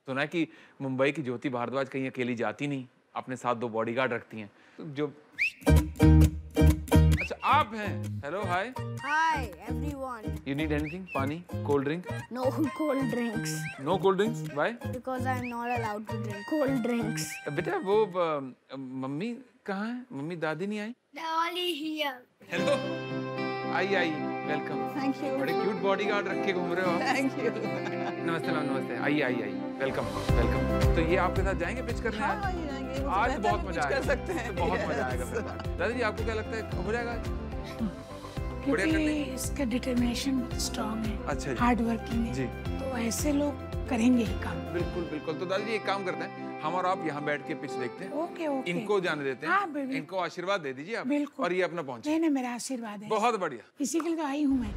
सुना है कि मुंबई की ज्योति भारद्वाज कहीं अकेली जाती नहीं, अपने साथ 2 बॉडीगार्ड रखती हैं। तो जो अच्छा आप हैं। Hello hi. Hi everyone. You need anything? Pani, cold drink? No cold drinks. No cold drinks? Why? Because I'm not allowed to drink cold drinks. बेटा वो मम्मी कहाँ है? मम्मी दादी नहीं आई? Dolly here. Hello. I welcome. Thank you. बड़े cute bodyguard रख के घूम रहे हो आप। Thank you. नमस्ते मैम, नमस्ते। I welcome welcome. तो ये आपके साथ जाएंगे पिच करने? हाँ, जाएंगे। आज तो बहुत मजा आएगा। कर सकते हैं। तो बहुत मजा आएगा फिर। दादाजी आपको क्या लगता है हो जाएगा? क्योंकि इसका डिटर्मिनेशन बहुत स्ट्रांग है। अच्छा जी। हार्ड वर्किंग है जी। तो ऐसे लोग करेंगे ही काम। बिल्कुल बिल्कुल। तो दादाजी एक काम करते हैं, हम और आप यहाँ बैठ के पिच देखते हैं। Okay okay. इनको जाने देते हैं। हाँ, बिल्कुल। इनको आशीर्वाद दे दीजिए आप। बिल्कुल। और ये अपना पहुंचे। नहीं मेरा आशीर्वाद है। बहुत बढ़िया। इसी के लिए तो आई हूँ मैं।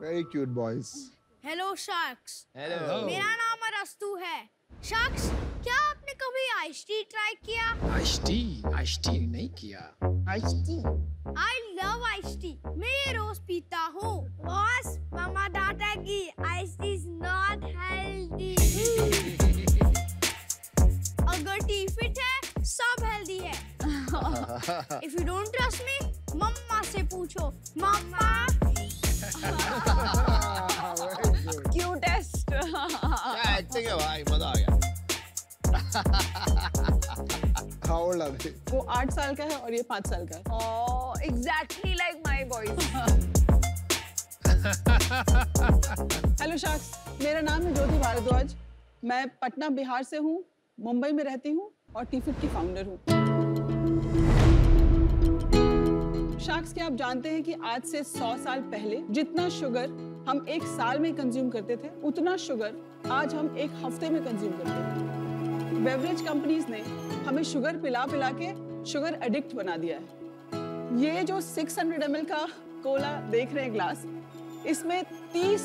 Very cute boys. Hello sharks. Hello. मेरा नाम अरस्तु है। Sharks, क्या आपने कभी आइस टी ट्राई किया? आइस टी नहीं किया। I love ice tea. मैं ये रोज पीता हूँ। बॉस, मामा डांटेगी। Ice tea is not healthy. अगर टी फिट है, सब हेल्दी है। If you don't trust me, मम्मा से पूछो। मम्मा। क्यूटेस्ट। क्या एक्टिंग है भाई, मजा आ गया। How old are they? वो 8 साल का है और ये 5 साल का है। Oh, exactly like my boys. Hello sharks, मेरा नाम है ज्योति भारद्वाज। मैं पटना बिहार से हूँ, मुंबई में रहती हूँ और टीफिट की फाउंडर हूँ। शार्क्स, क्या आप जानते हैं कि आज से 100 साल पहले जितना शुगर हम एक साल में कंज्यूम करते थे, उतना शुगर आज हम एक हफ्ते में कंज्यूम करते हैं। बेवरेज कंपनीज ने हमें शुगर पिला पिला के शुगर एडिक्ट बना दिया है। ये जो 600 ml का कोला देख रहे हैं ग्लास, इसमें 30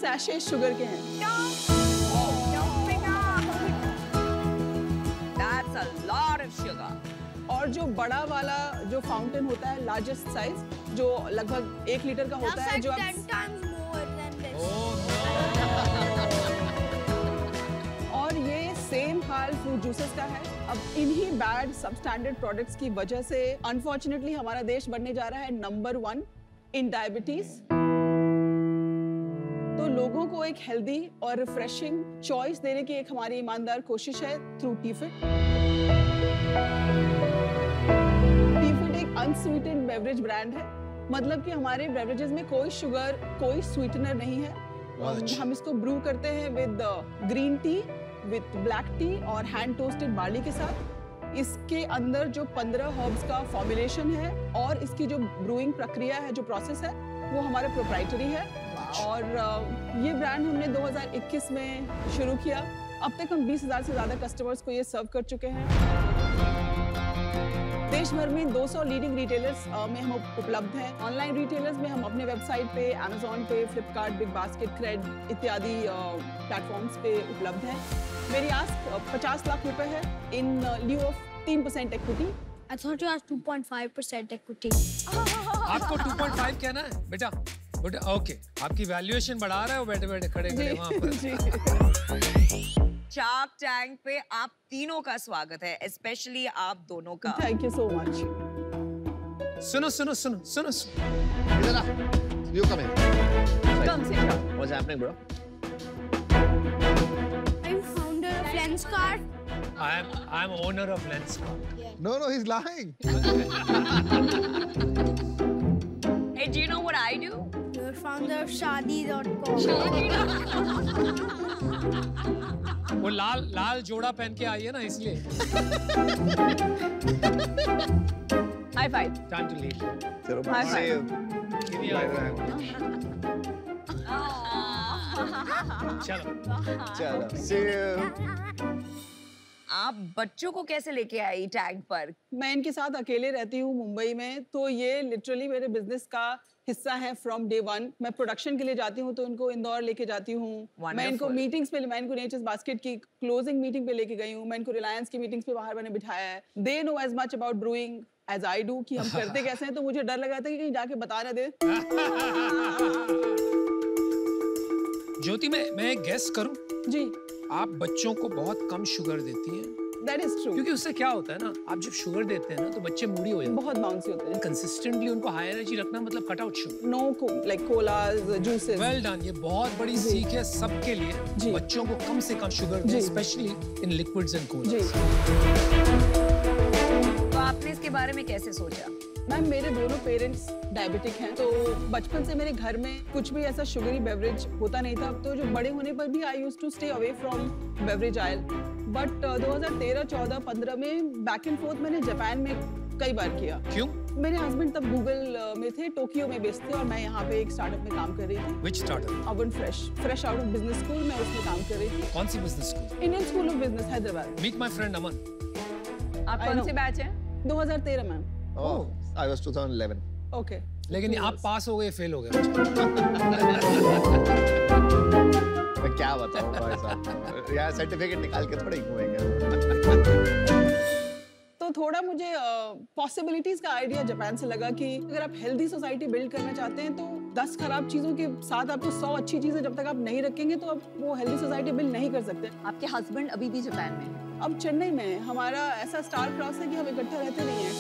सैशे शुगर के हैं। That's a lot of sugar. और जो बड़ा वाला जो फाउंटेन होता है, लार्जेस्ट साइज, जो लगभग 1 लीटर का होता है, जो आप 10 times more than this. और ये सेम हाल फ्रूट जूसेस का है। अब इन्हीं बैड सबस्टैंडर्ड प्रोडक्ट्स की वजह से अनफॉर्चुनेटली हमारा देश बनने जा रहा है नंबर 1 इन डायबिटीज। तो लोगों को एक हेल्दी और रिफ्रेशिंग चॉइस देने की एक हमारी ईमानदार कोशिश है थ्रू टीफिट। टीफिट एक अनस्वीटेंड बेवरेज ब्रांड है, मतलब कि हमारे बेवरेजेस में कोई शुगर, कोई स्वीटनर नहीं है। हम इसको ब्रू करते हैं with green tea, with black T और हैंड टोस्टेड बार्ली के साथ। इसके अंदर जो 15 हर्ब्स का फॉर्मुलेशन है और इसकी जो ब्रूइंग प्रक्रिया है, जो प्रोसेस है, वो हमारा प्रोप्राइटरी है। और ये ब्रांड हमने 2021 में शुरू किया। अब तक हम 20,000 से ज़्यादा कस्टमर्स को ये सर्व कर चुके हैं। देश भर में 200 लीडिंग रिटेलर्स में हम उपलब्ध हैं। ऑनलाइन रिटेलर्स में हम अपने वेबसाइट पे, अमेज़ॉन पे, फ्लिपकार्ट, बिग बास्केट, क्रेड इत्यादि प्लेटफॉर्म्स पे उपलब्ध हैं। मेरी आस्क 50 लाख रुपए है in lieu of 3% equity. I thought you had 2.5% equity. आपको 2.5 कहना है बेटा? ओके, आपकी वैल्यूएशन बढ़ा रहा है वो बैठे बैठे खड़े खड़े वहाँ पर। शार्क टैंक पे आप तीनों का स्वागत है, स्पेशली आप दोनों का। Thank you so much. सुनो सुनो सुनो सुनो इधर आ, you come here. Come sit here. What's happening, bro? Are you founder of Lenscart? I am owner of Lenskart. No, he's lying. Hey, do you know what I do? You're founder of Shaadi.com. वो लाल जोड़ा पहन के आई है ना इसलिए. High five. Time to leave. चलो High bye. five. Give me a चलो. चलो. See you. आप बच्चों को कैसे लेके आई टैग पर? मैं इनके साथ अकेले रहती हूँ मुंबई में, तो ये लिटरली मेरे बिजनेस का हिस्सा है फ्रॉम डे वन. मैं प्रोडक्शन के लिए जाती हूँ तो इनको इंदौर लेके जाती हूँ. मैं इनको Wonderful. मीटिंग्स पे, मैं इनको नेचर्स बास्केट की क्लोजिंग मीटिंग पे लेके गई हूँ. मैं इनको रिलायंस की मीटिंग्स पे बाहर मैंने बिठाया है. They know as much about brewing as I do कि हम करते कैसे हैं. तो मुझे डर लगा था कि कहीं जाके बता ना दे. ज्योति मैं गेस करूं, जी, आप बच्चों को बहुत कम शुगर देती हैं. That is true. क्योंकि उससे क्या होता है ना, आप जब शुगर देते हैं ना तो बच्चे मूडी हो जाते हैं. बहुत बाउंसी होते हैं. कंसिस्टेंटली उनको हाई एनर्जी रखना मतलब cut out sugar. Know like collage, juices. Well done. ये बहुत बड़ी सीख है सबके लिए. जी. बच्चों को कम से कम शुगर दें, जी. स्पेशली इन लिक्विड्स एंड जी. कोलास. तो आपने इसके बारे में कैसे सोचा? मैम, मेरे दोनों पेरेंट्स डायबिटिक हैं, तो बचपन से मेरे घर में कुछ भी ऐसा शुगरी बेवरेज होता नहीं था. तो जो बड़े होने पर भी I used to stay away from beverage oil. But 2013, 14, 15 में बैक एंड फोर्थ मैंने जापान में कई बार किया. क्यों? मेरे हस्बैंड तब गूगल में थे, टोक्यो में बेस्ड थे, और मैं यहाँ पे एक स्टार्टअप में काम कर रही थी. Which startup? अवन fresh out of business school. मैं उसमें काम कर रही थी. कौन सी business school? Indian School of Business Hyderabad. Meet my friend Aman. आप I कौन know. से बैच हैं? 2013 ma'am. Oh, I was 2011. Okay. लेकिन आप पास हो गए, फेल हो गए. मैं क्या बताऊं भाई साहब. यार सर्टिफिकेट निकाल के थोड़ा घूमेंगे. तो थोड़ा मुझे पॉसिबिलिटीज का आइडिया जापान से लगा कि अगर आप हेल्दी सोसाइटी बिल्ड करना चाहते हैं तो 10 खराब चीजों के साथ आपको 100 अच्छी चीजें जब तक आप नहीं रखेंगे तो आप वो हेल्दी सोसाइटी बिल्ड नहीं कर सकते. आपके हस्बैंड अभी भी जापान में हैं? अब चेन्नई में है. हमारा ऐसा स्टार क्रॉस है कि हम इकट्ठा रहते नहीं हैं.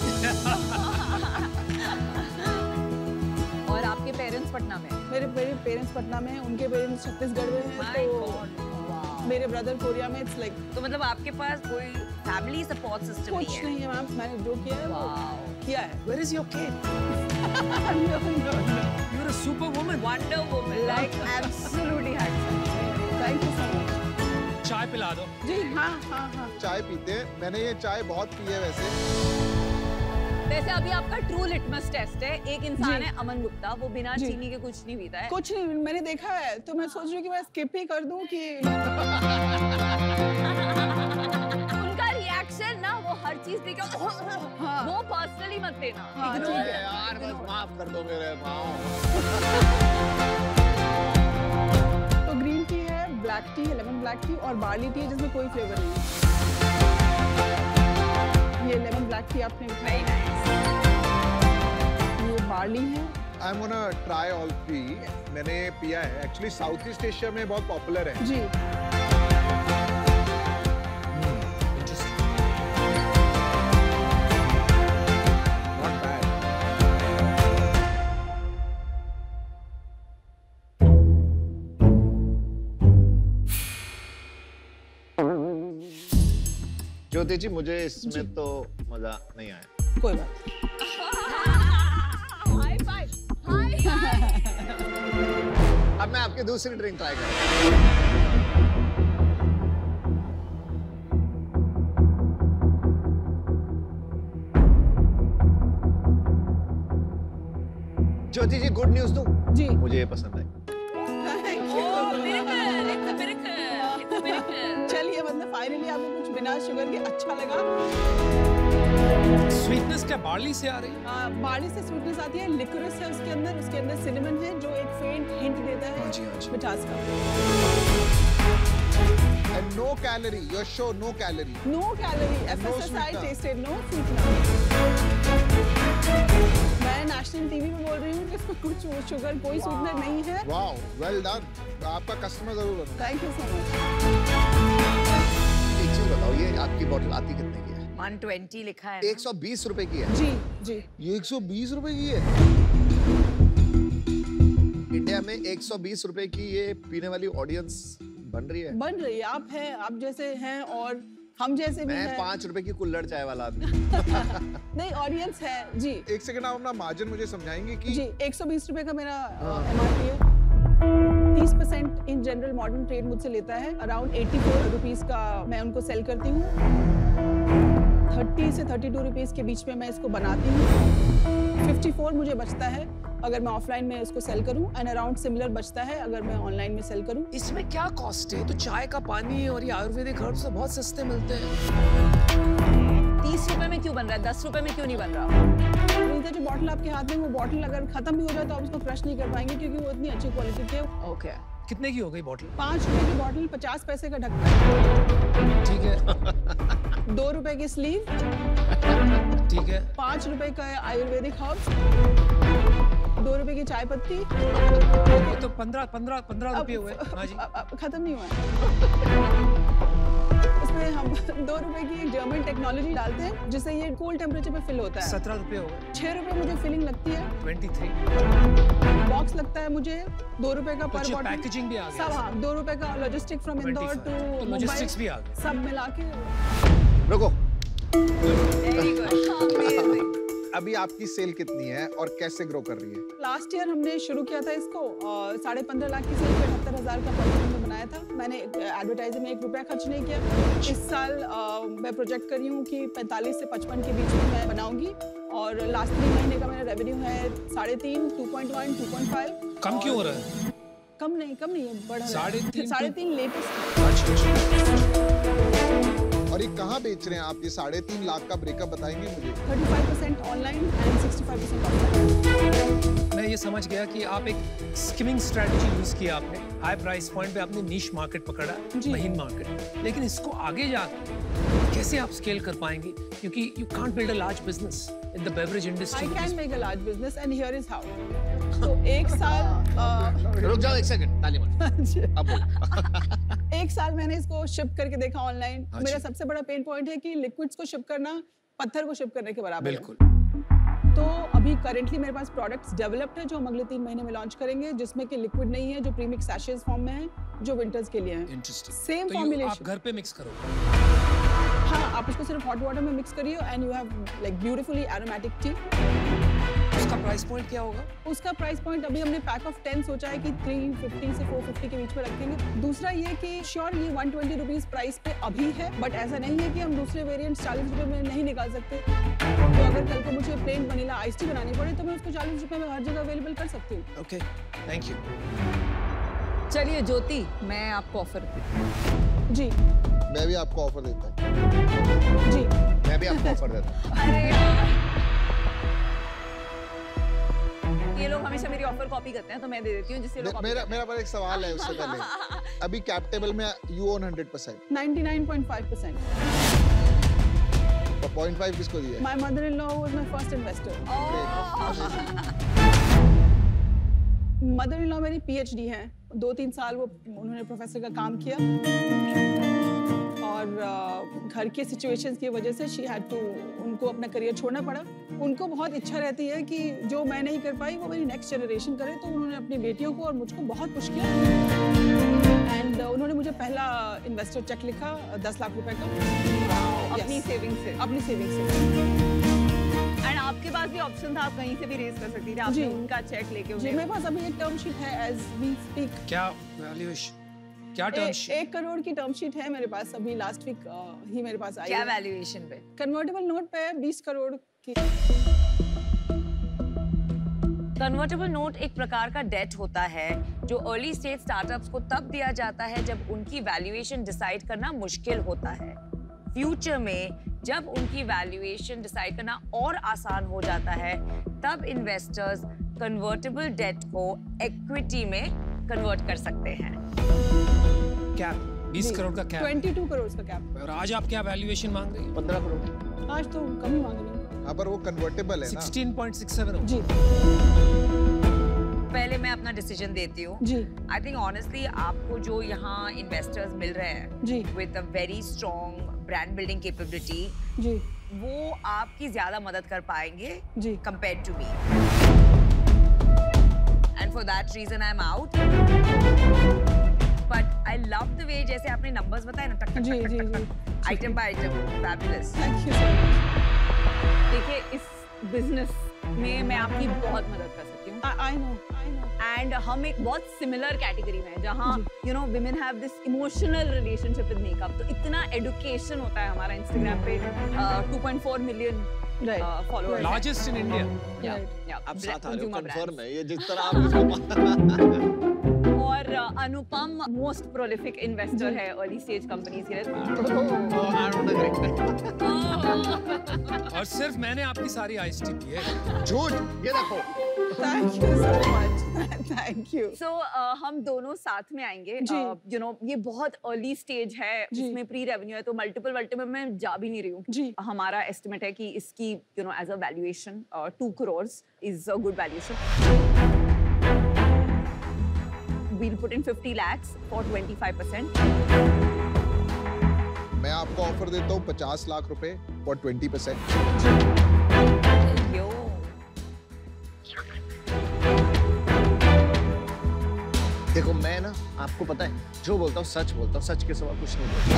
और आपके पेरेंट्स पटना में? मेरे पेरेंट्स पटना में हैं, उनके पेरेंट्स छत्तीसगढ़ में हैं. My तो God, wow. मेरे ब्रदर कोरिया में. इट्स लाइक तो मतलब आपके पास कोई फैमिली सपोर्ट सिस्टम कुछ नहीं है? नहीं है मैम. मैंने जो किया है वो Wow. किया है. Where is your kid? No. You're a superwoman. Wonder Woman, like absolutely handsome. Thank you so much. चाय पिला दो. जी हाँ. चाय पीते हैं. मैंने ये चाय बहुत पी है वैसे. वैसे अभी आपका ट्रू लिटमस टेस्ट है. एक इंसान जी. है अमन गुप्ता, वो बिना जी. चीनी के कुछ नहीं पीता है. कुछ नहीं मैंने देखा है, तो मैं सोच रही हूँ कि मैं स्किप ही कर दूं कि उनका रिएक्शन ना, वो हर चीज देखे हाँ. वो पर्सनली मत लेना. हाँ, Ignore ठीक it. है. यार बस माफ कर दो मेरे पाँव. तो ग्रीन टी है, ब्लैक टी है, लेमन ब्लैक टी, और बार्ली टी है जिसमें कोई फ्लेवर नहीं है. ये लेमन ब्लैक टी आपने Very उठाई. nice. ये बार्ली है. I'm gonna try all three. मैंने पिया है. Actually साउथ ईस्ट एशिया में बहुत पॉपुलर है. जी. Interesting. Not bad. ज्योति जी मुझे इसमें तो मजा नहीं आया. कोई बात. High five. High five. अब मैं आपकी दूसरी ड्रिंक ट्राई करूंगा. ज्योति जी गुड न्यूज दूं. जी. मुझे ये पसंद है. Oh, miracle. It's a miracle. It's a miracle. चलिए, मतलब फाइनली आपको कुछ बिना शुगर के अच्छा लगा. स्वीटनेस क्या बार्ली से आ रही है? बार्ली से स्वीटनेस आती है. लिकोरिस है उसके अंदर सिनेमन है जो एक फेंट हिंट देता है हाँ जी. मिठास का. And no calorie. You're sure no calorie. No calorie. FSSI sweetener. Tested, no sweetener. मैं नेशनल टीवी में बोल रही हूँ कि इसमें कुछ शुगर, कोई स्वीटनर नहीं है. Wow, well done. आपका कस्टमर जरूर बनूंगा. Thank you so much. एक चीज बताओ, ये आपकी बोतल आती कितने की है? 120 लिखा है. 120 रुपए की है. जी. ये 120 रुपए की है. इंडिया में 120 रुपए की ये पीने वाली ऑडियंस बन रही है. बन रही है. आप जैसे हैं और हम जैसे भी मैं हैं। 5 रुपए की कुल्हड़ चाय वाला आदमी। नहीं, ऑडियंस है जी। एक सेकंड आप अपना मार्जिन मुझे समझाएंगे कि जी 120 रुपए का मेरा MRP है। 30% इन जनरल मॉडर्न ट्रेड मुझसे लेता है। अराउंड 84 रुपीस का मैं उनको सेल करती हूँ। 30 से 32 रुपीस के बीच में मैं इसको बनाती हूँ। 54 मुझे बचता है अगर मैं ऑफलाइन में इसको सेल करूं, एंड अराउंड सिमिलर बचता है अगर मैं ऑनलाइन में सेल करूं। इसमें क्या कॉस्ट है? तो चाय का पानी और ये आयुर्वेदिक हर्ब्स तो बहुत सस्ते मिलते हैं। 30 रुपए में क्यों बन रहा है? 10 रुपए में क्यों नहीं बन रहा? नीचे जो बॉटल आपके हाथ में, वो बॉटल अगर खत्म भी हो जाए तो आप उसको क्रश नहीं कर पाएंगे क्योंकि वो इतनी अच्छी क्वालिटी की है। ओके। कितने की हो गई बॉटल? 5 रुपए की बॉटल, 50 पैसे का ढक्कन, ठीक है 2 रुपए की स्लीव, ठीक है। 5 रुपए का आयुर्वेदिक हर्ब्स, 2 रुपए की चाय पत्ती। ये तो 15 रुपये हुए। हाँ जी। अब खत्म नहीं हुआ है। इसमें हम 2 रुपए की एक जर्मन टेक्नोलॉजी डालते हैं जिससे ये कूल टेम्परेचर पे फिल होता है। 17 रुपये हो गए। 6 रुपए मुझे फिलिंग लगती है। 23। बॉक्स लगता है मुझे 2 रुपए का पर कुछ बॉटल। पैकेजिंग भी आ गया। सब, हाँ, 2 रुपए का लॉजिस्टिक फ्रॉम इंदौर 25 टू तो मुंबई, लॉजिस्टिक्स भी आ गए। सब मिला के। रुको। Very good, amazing. अभी आपकी सेल कितनी है और कैसे ग्रो कर रही है? लास्ट ईयर हमने शुरू किया था इसको 15.5 लाख की सेल पे 78,000 का प्रॉफिट हमने बनाया था। मैंने एडवर्टाइजिंग में 1 रुपया खर्च नहीं किया। इस साल मैं प्रोजेक्ट कर रही हूँ कि 45 से 55 के बीच में मैं बनाऊंगी, और लास्ट 3 महीने का मेरा रेवेन्यू है 3.5, 2.1, 2.5। कम क्यों हो रहा है? कम नहीं है, बढ़ रहा है। 3.5 3.5 लेटेस्ट। और ये कहाँ बेच रहे हैं आप? ये 3.5 लाख का ब्रेकअप बताएंगे मुझे? 35% ऑनलाइन एंड 65% ऑफलाइन। मैं ये समझ गया कि आप एक स्किमिंग स्ट्रेटजी यूज किया आपने। हाई प्राइस पॉइंट पे आपने नीश मार्केट पकड़ा, महीन मार्केट। लेकिन इसको आगे जाकर कैसे आप स्केल कर पाएंगे? क्योंकि you can't build a large business in the beverage industry. I can make a large business and here is how. तो 1 साल रुक जाओ 1 सेकंड, ताली मारो। अब बोलो। 1 साल मैंने इसको शिप करके देखा ऑनलाइन। हाँ मेरा जी। सबसे बड़ा पेन पॉइंट है कि लिक्विड्स को शिप करना पत्थर को शिप करने के बराबर है। बिल्कुल। तो अभी करेंटली मेरे पास प्रोडक्ट्स डेवलप्ड है जो हम अगले 3 महीने में लॉन्च करेंगे, जिसमें कि लिक्विड नहीं है, जो प्रीमिक्स सैशेज फॉर्म में है, जो विंटर्स के लिए है। इंटरेस्टिंग। सेम तो आप फॉर्मुलेशन। घर पे मिक्स करोगे? हाँ, आप उसको सिर्फ हॉट वाटर में मिक्स करिए and you have like beautifully aromatic T. उसका प्राइस पॉइंट क्या होगा? उसका प्राइस पॉइंट अभी हमने पैक ऑफ 10 सोचा है कि 350 से 450 के बीच में रखेंगे। दूसरा ये कि श्योर ये 120 रुपीस प्राइस पे अभी है, बट ऐसा नहीं है कि हम दूसरे वेरिएंट्स 40 रुपए में नहीं निकाल सकते। तो अगर कल को मुझे प्लेन वनीला आइस टी बनानी पड़े तो मैं उसको 40 रुपए में हर जगह अवेलेबल कर सकती हूँ। Okay, thank you. चलिए ज्योति, मैं आपको ऑफर जी मैं भी आपको ऑफर देता हूँ। जी। मैं भी आपको ऑफर देता हूँ। अरे ये लोग हमेशा मेरी ऑफर कॉपी करते हैं, तो मैं दे देती हूँ जिससे लोग copy मेरा करते मेरा पर एक सवाल है उससे पहले। अभी कैप टेबल में यू ओन 100%। 99.5%। तो 0.5 किसको दिया है? My mother-in-law was my first investor. Mother-in-law मेरी PhD हैं। 2-3 साल वो उन्होंने प्रोफेसर का काम किया, और घर के सिचुएशंस की वजह से शी हैड टू, उनको अपना करियर छोड़ना पड़ा। उनको बहुत इच्छा रहती है कि जो मैं नहीं कर पाई वो मेरी नेक्स्ट जनरेशन करे, तो उन्होंने अपनी बेटियों को और मुझको बहुत पुश किया, एंड उन्होंने मुझे पहला इन्वेस्टर चेक लिखा 10 लाख रुपए का अपनी सेविंग से। अपनी सेविंग से। एंड आपके पास भी ऑप्शन था, आप कहीं से भी रेज कर सकती थी। आपने जी। उनका चेक लेके जी, उन्हें मेरे पास अभी एक टर्म शीट है एज वी स्पीक। क्या वैल्यूएशन? क्या टर्म्स? 1 करोड़ की टर्म शीट है मेरे पास, अभी लास्ट वीक ही मेरे पास आई क्या है। वैल्यूएशन पे? कन्वर्टेबल नोट पे 20 करोड़ की। कन्वर्टेबल नोट एक प्रकार का डेट होता है जो अर्ली स्टेज स्टार्टअप्स को तब दिया जाता है जब उनकी वैल्यूएशन डिसाइड करना मुश्किल होता है। फ्यूचर में जब उनकी वैल्यूएशन डिसाइड करना और आसान हो जाता है, तब इन्वेस्टर्स कन्वर्टेबल डेट को इक्विटी में कन्वर्ट कर सकते हैं। कैप 20 करोड़ का कैप। 22 करोड़ का कैप। और आज आप क्या वैल्यूएशन मांग रही हैं? 15 करोड़। आज तो कम ही मांग रही हूँ। हाँ, पर वो कन्वर्टेबल है ना। 16.67 जी पहले मैं अपना डिसीजन देती हूँ। जी आई थिंक ऑनेस्टली आपको जो यहाँ इन्वेस्टर्स मिल रहे हैं जी with a very strong brand building capability, जी वो आपकी ज्यादा मदद कर पाएंगे जी compared to me. And for that reason I'm out. But I love the way जैसे आपने नंबर्स बताए ना, टक जी, जी, item by item, fabulous. Thank you so much. देखिए इस बिजनेस में मैं आपकी बहुत मदद कर सकती हूँ। आई नो एंड हम एक बहुत सिमिलर कैटेगरी में है जहाँ you know women have this emotional relationship with makeup. तो इतना एडुकेशन होता है हमारा इंस्टाग्राम पे 2.4 million followers, largest in India. आप साथ आ रहे हो, कंफर्म है ये जिस तरह आप इसको और अनुपम मोस्ट प्रोलिफिक इन्वेस्टर है अर्ली स्टेज कंपनीज के और सिर्फ मैंने आपकी सारी आइस टी पी है। झूठ, ये देखो। Thank you so much, thank you. So हम दोनों साथ में आएंगे। यू नो ये बहुत अर्ली स्टेज है, इसमें प्री रेवेन्यू है, तो मल्टीपल मैं जा भी नहीं रही हूँ जी। हमारा एस्टिमेट है कि इसकी you know as a valuation 2 crores is a good valuation. We'll put in 50 lakhs for 25%. मैं आपको ऑफर देता हूँ 50 लाख रुपए फॉर 20%। Yo. देखो मैं ना, आपको पता है जो बोलता हूँ सच बोलता हूँ, सच के सिवा कुछ नहीं बोलता।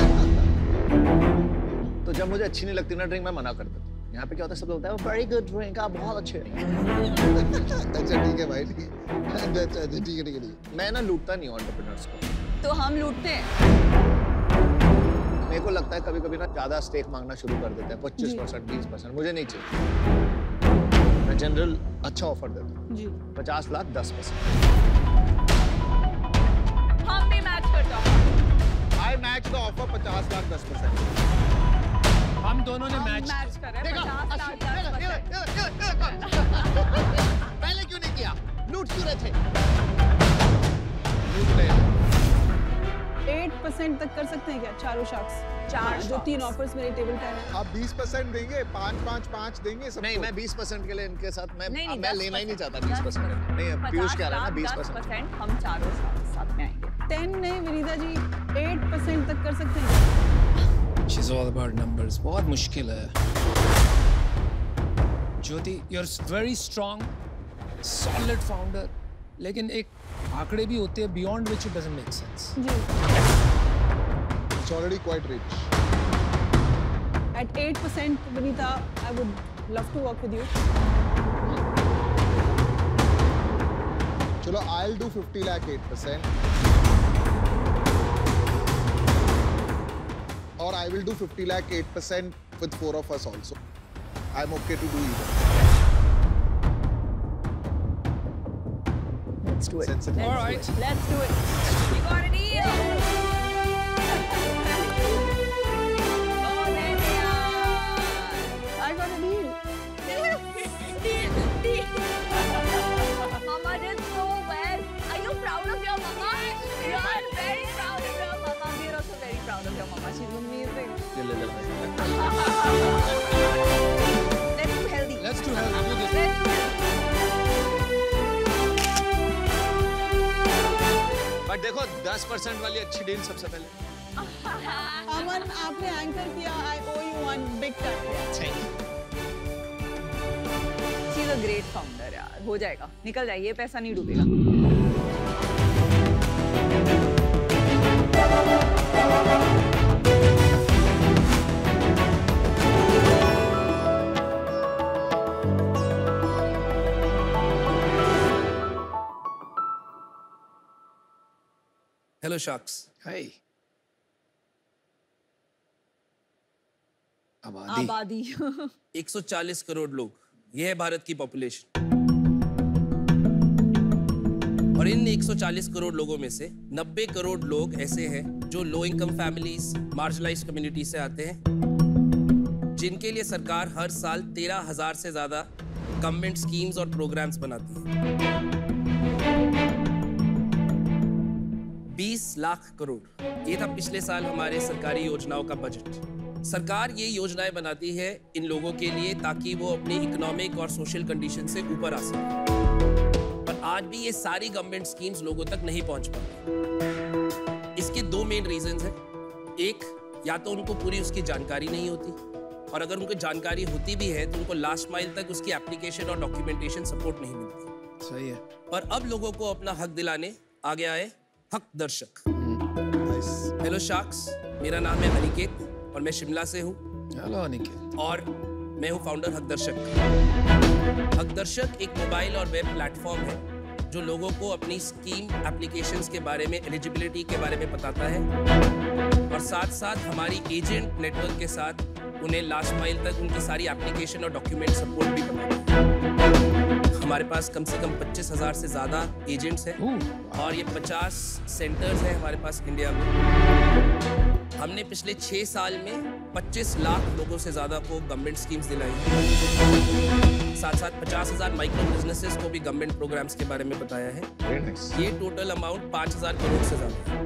तो जब मुझे अच्छी नहीं लगती ना ड्रिंक, मैं मना कर देता हूँ। यहाँ पे क्या होता है, सब बोलता है वेरी गुड ड्रिंक, आप बहुत अच्छे अच्छा ठीक है भाई, ठीक है, अच्छा ठीक है। मैं ना लूटता नहीं हूँ एंटरप्रेन्योर्स को। तो हम लूटते हैं। मेरे को लगता है कभी कभी ना ज्यादा स्टेक मांगना शुरू कर देते हैं, 25%, 20%। मुझे नहीं चाहिए। मैं जनरल अच्छा ऑफर देता हूँ, 50 लाख 10%। हम भी मैच करता हूँ। आई मैच द ऑफर 50 लाख 10%। हम दोनों ने मैच कर रहे हैं 50 लाख 10%। पहले क्यों नहीं किया? लूट क्यों रहे थे? 8% तक कर सकते हैं क्या चारों शख्स? चार जो 3 ऑफर्स मेरे टेबल पे हैं। आप 20% देंगे, 5 देंगे सब। नहीं, मैं 20% के लिए इनके साथ मैं नहीं, मैं लेना ही नहीं चाहता 20%। नहीं, पीयूष कह रहा है ना 20%। हम चारों साथ में आएंगे। 10 नहीं विनीता जी, 8% तक कर सकते हैं। She's all about numbers. बहुत मुश्किल है। ज्योति, you're very strong, solid founder. लेकिन एक आंकड़े भी होते हैं beyond which it doesn't make sense. Ji. It's already quite rich. At 8%, Vinita, I would love to work with you. चलो, I'll do 50 lakh 8%. Or I will do 50 lakh 8% with 4 of us also. I'm okay to do either. Let's do it. Sensible. All right. Let's do it. You got a deal. Oh, there they are. I got a deal. Mama did so well. Are you proud of your mama? You are very proud of your mama. We are also very proud of your mama. She's amazing. Let's do healthy. Let's do healthy. Do this. Let's do healthy. But देखो 10% वाली अच्छी deal सबसे पहले। अमन, आपने anchor किया। I owe you one big time. She's a great founder यार। हो जाएगा, निकल जाए, ये पैसा नहीं डूबेगा। Hello sharks. Hey. आबादी 140 करोड़ लोग, ये है भारत की पॉपुलेशन। और इन 140 करोड़ लोगों में से 90 करोड़ लोग ऐसे हैं जो low income families, marginalised community से आते हैं, जिनके लिए सरकार हर साल 13,000 से ज्यादा गवर्नमेंट स्कीम्स और प्रोग्राम्स बनाती है। 20 लाख करोड़, ये था पिछले साल हमारे सरकारी योजनाओं का बजट। सरकार ये योजनाएं बनाती है इन लोगों के लिए ताकि वो अपनी इकोनॉमिक और सोशल कंडीशन से ऊपर आ सके, पर आज भी ये सारी गवर्नमेंट स्कीम्स लोगों तक नहीं पहुंच पाती। इसके 2 मेन रीजंस हैं। एक, या तो उनको पूरी उसकी जानकारी नहीं होती, और अगर उनको जानकारी होती भी है तो उनको लास्ट माइल तक उसकी एप्लीकेशन और डॉक्यूमेंटेशन सपोर्ट नहीं मिलती। सही है। पर अब लोगों को अपना हक दिलाने आगे आए हक दर्शक। हेलो शार्क्स, मेरा नाम है अनिकेत और मैं शिमला से हूँ। हेलो अनिकेत। और मैं हूँ फाउंडर हकदर्शक। हकदर्शक एक मोबाइल और वेब प्लेटफॉर्म है जो लोगों को अपनी स्कीम एप्लीकेशंस के बारे में, एलिजिबिलिटी के बारे में बताता है और साथ साथ हमारी एजेंट नेटवर्क के साथ उन्हें लास्ट माइल तक उनकी सारी एप्लीकेशन और डॉक्यूमेंट सपोर्ट भी बताता है। हमारे पास कम से कम 25,000 से ज़्यादा एजेंट्स हैं और ये 50 सेंटर्स हैं हमारे पास इंडिया में। हमने पिछले 6 साल में 25 लाख लोगों से ज़्यादा को गवर्नमेंट स्कीम्स दिलाई। साथ साथ 50,000 माइक्रो बिजनेसेस को भी गवर्नमेंट प्रोग्राम्स के बारे में बताया है। ये टोटल अमाउंट 5,000 करोड़ से ज़्यादा है।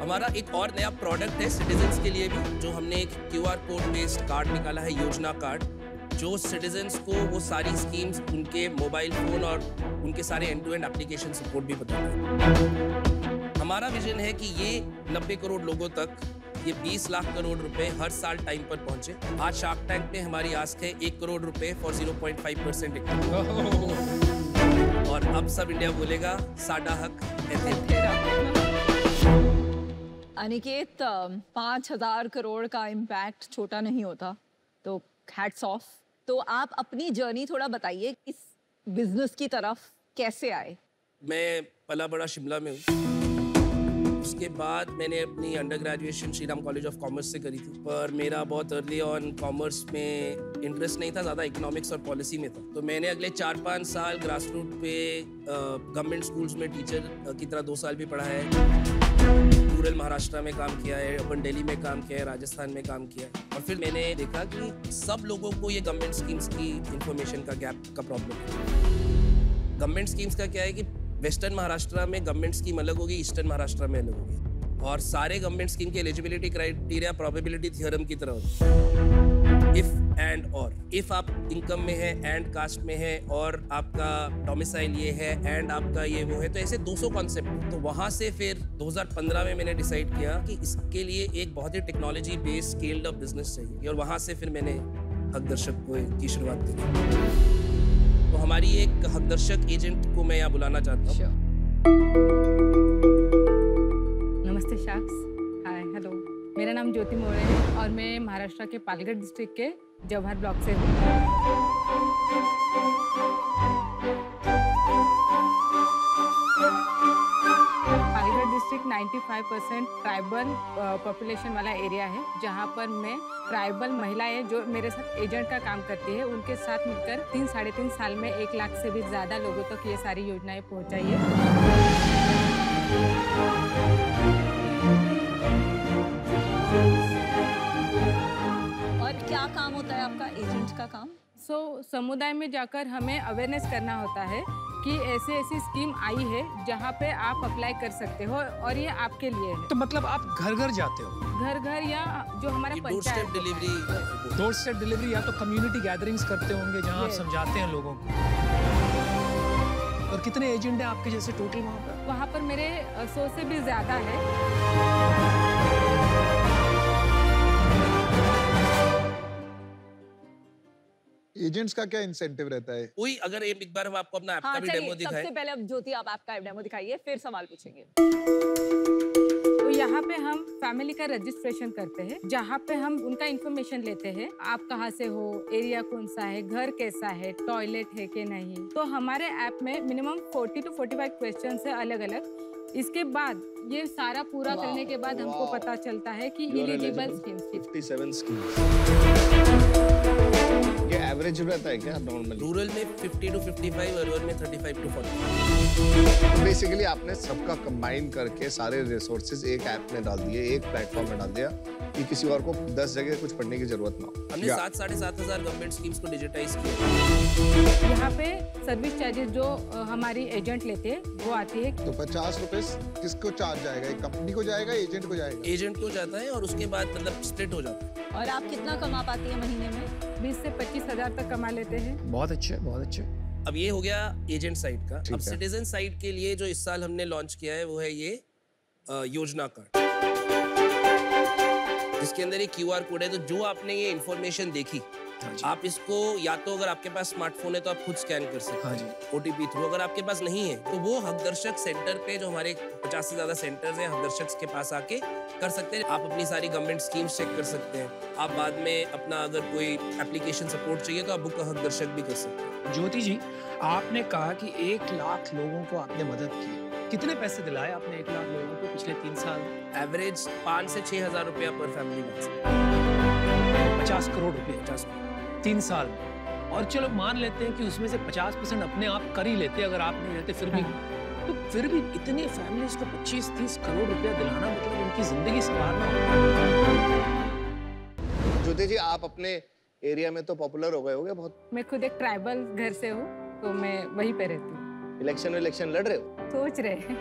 हमारा एक और नया प्रोडक्ट है सिटीजन्स के लिए भी, जो हमने एक QR कोड बेस्ड कार्ड निकाला है, योजना कार्ड, जो सिटीजन्स को वो सारी स्कीम्स उनके मोबाइल फोन और उनके सारे end to end application support भी बताता है। हमारा विजन है कि ये 90 करोड़ लोगों तक ये 20 लाख करोड़ रुपए हर साल टाइम पर पहुंचे। आज शार्क टैंक में हमारी आस्क है 1 करोड़ रुपए फॉर 0.5% इक्विटी। और अब सब इंडिया बोलेगा साडा हक अनिकेत, 5,000 करोड़ का इम्पैक्ट छोटा नहीं होता, तो हैट्स ऑफ। तो आप अपनी जर्नी थोड़ा बताइए, इस बिजनेस की तरफ कैसे आए? मैं पला बड़ा शिमला में हूँ। उसके बाद मैंने अपनी under graduation Shri Ram college of commerce से करी थी, पर मेरा बहुत अर्ली ऑन कॉमर्स में इंटरेस्ट नहीं था, ज़्यादा इकोनॉमिक्स और पॉलिसी में था। तो मैंने अगले 4-5 साल ग्रास रूट पे गवर्नमेंट स्कूल्स में टीचर की तरह 2 साल भी पढ़ा है। रूरल महाराष्ट्र में काम किया है, अपन दिल्ली में काम किया है, राजस्थान में काम किया है। और फिर मैंने देखा कि सब लोगों को ये गवर्नमेंट स्कीम्स की इंफॉर्मेशन का गैप का प्रॉब्लम है। गवर्नमेंट स्कीम्स का क्या है कि वेस्टर्न महाराष्ट्र में गवर्नमेंट स्कीम अलग होगी, ईस्टर्न महाराष्ट्र में अलग होगी, और सारे गवर्नमेंट स्कीम के एलिजिबिलिटी क्राइटेरिया प्रोबेबिलिटी थ्योरम की तरह होती है। इफ एंड और, इफ आप इनकम में है, एंड कास्ट में है, और आपका डोमिसाइल ये है, एंड आपका ये वो है, तो ऐसे 200 कॉन्सेप्ट। तो वहां से फिर 2015 में मैंने डिसाइड किया कि इसके लिए एक बहुत ही technology based scaled up business चाहिए, और वहां से फिर मैंने हकदर्शक की शुरुआत की। तो हमारी एक हकदर्शक एजेंट को मैं यहाँ बुलाना चाहता हूँ। नमस्ते शार्क्स, हाय, हेलो। मेरा नाम ज्योति मोरे है और मैं महाराष्ट्र के पालघर डिस्ट्रिक्ट के जवाहर ब्लॉक से हूँ। पालघर डिस्ट्रिक्ट 95% ट्राइबल पॉपुलेशन वाला एरिया है, जहाँ पर मैं ट्राइबल महिलाएं जो मेरे साथ एजेंट का काम करती है, उनके साथ मिलकर 3-3.5 साल में 1 लाख से भी ज़्यादा लोगों तक ये सारी योजनाएं पहुँचाई है। और क्या काम होता है आपका एजेंट का काम? समुदाय में जाकर हमें अवेयरनेस करना होता है कि ऐसी ऐसी स्कीम आई है जहाँ पे आप अप्लाई कर सकते हो और ये आपके लिए है। तो मतलब आप घर घर जाते हो? घर घर या जो हमारा डोरस्टेप डिलीवरी, डोरस्टेप डिलीवरी, या तो कम्युनिटी गैदरिंग्स करते होंगे जहाँ आप समझाते हैं लोगों को। और कितने एजेंट हैं आपके जैसे टोटल वहाँ पर? वहाँ पर मेरे 100 से भी ज्यादा है। एजेंट्स का क्या इंसेंटिव रहता है? वही, अगर एक बार हम आपको अपना ऐप का भी डेमो दिखाएं। सबसे पहले अब ज्योति आप ऐप का डेमो दिखाइए, फिर सवाल पूछेंगे। तो यहाँ पे हम फैमिली का रजिस्ट्रेशन करते हैं, जहाँ पे हम उनका इंफॉर्मेशन लेते हैं, आप कहाँ से हो, एरिया कौन सा है, घर कैसा है, टॉयलेट है कि नहीं। तो हमारे ऐप में मिनिमम 40 to 45 क्वेश्चन है अलग अलग। इसके बाद ये सारा पूरा करने के बाद हमको पता चलता है कि एलिजिबल स्कीम्स 57 स्कीम्स। ये एवरेज रहता है क्या नॉर्मली? रूरल में 50 to 55, अर्बन में 35 to 40। तो बेसिकली आपने सबका कंबाइन करके सारे रिसोर्सेज एक ऐप में डाल दिए, एक प्लेटफॉर्म में डाल दिया कि किसी और को 10 जगह कुछ पढ़ने की जरूरत ना हो। हमने 7,500 गवर्नमेंट स्कीम्स को डिजिटाइज किया। यहाँ पे सर्विस चार्जेस जो हमारी एजेंट लेते हैं वो आती है। तो 50 रुपए किसको चार्ज जाएगा? एक कंपनी को जाएगा, एजेंट को जाएगा? एजेंट को जाता है और उसके बाद मतलब स्प्लिट हो जाता है। और आप कितना कमा पाती है महीने में? 20 से 25 हजार तक कमा लेते हैं। बहुत अच्छे, बहुत अच्छे। अब ये हो गया एजेंट साइड का। अब सिटीजन साइड के लिए जो इस साल हमने लॉन्च किया है वो है ये योजना कार्ड, जिसके अंदर एक QR कोड है। तो जो आपने ये इन्फॉर्मेशन देखी आप इसको या तो अगर आपके पास स्मार्टफोन है तो आप खुद स्कैन कर सकते हैं OTP थ्रू। अगर आपके पास नहीं है तो वो हकदर्शक सेंटर पे, जो हमारे 50 से ज्यादा सेंटर्स हैं, हकदर्शक के पास आके कर सकते हैं। आप अपनी सारी गवर्नमेंट स्कीम्स चेक कर सकते हैं। आप बाद में अपना अगर कोई एप्लीकेशन सपोर्ट चाहिए तो आप बुक हकदर्शक भी कर सकते हैं। ज्योति जी, आपने कहा कि 1 लाख लोगों को आपने मदद की, कितने पैसे दिलाए आपने 1 लाख लोगों को पिछले 3 साल? एवरेज 5 से 6 हजार रुपया पर फैमिली में। 50 करोड़ रुपए 3 साल में। और चलो मान लेते हैं कि उसमें से 50% अपने आप कर ही लेते, अगर आप नहीं रहते फिर भी इतने फैमिलीज को 25-30 करोड़ रुपया दिलाना, मतलब उनकी जिंदगी संवारना होता। ज्योति जी, आप अपने एरिया में तो पॉपुलर हो गए होगे बहुत। मैं खुद एक ट्राइबल घर से हूँ, तो मैं वहीं पे रहती हूँ। इलेक्शन लड़ रहे हो? सोच रहे हैं।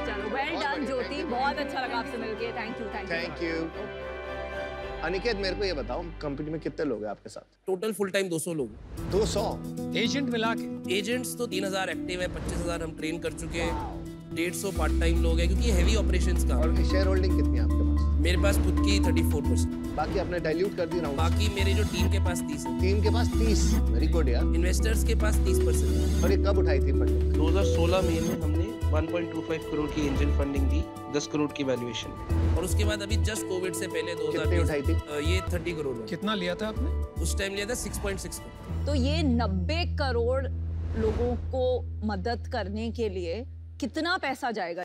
चलो वेल डन ज्योति, बहुत अच्छा लगा आपसे मिलके। Thank you. अनिकेत, मेरे को ये बताओ, कंपनी में कितने लोग हैं आपके साथ? टोटल फुल टाइम 200 लोग। 200 एजेंट मिला के? एजेंट्स तो 3000 एक्टिव है, 25,000 हम ट्रेन कर चुके हैं, 150 पार्ट टाइम लोग हैं, क्योंकि हेवी ऑपरेशंस का। और शेयर होल्डिंग कितनी है आपके पास? मेरे पास खुद की 34%। बाकी आपने डाइल्यूट कर दी ना? बाकी मेरे जो टीम के पास 30 है। टीम के पास 30? वेरी गुड यार। इन्वेस्टर्स के पास 30%। और ये कब उठाई थी फंडिंग? 2016 में हमने 1.25 करोड़ की एंजल फंडिंग दी, 10 करोड़ की वैल्यूएशन। और उसके बाद अभी जस्ट कोविड से पहले 2020 उठाई थी? ये 30 करोड़। कितना लिया था आपने? उस टाइम लिया था 6.6 करोड़। तो ये 90 करोड़ लोगों को मदद करने के लिए कितना पैसा जाएगा?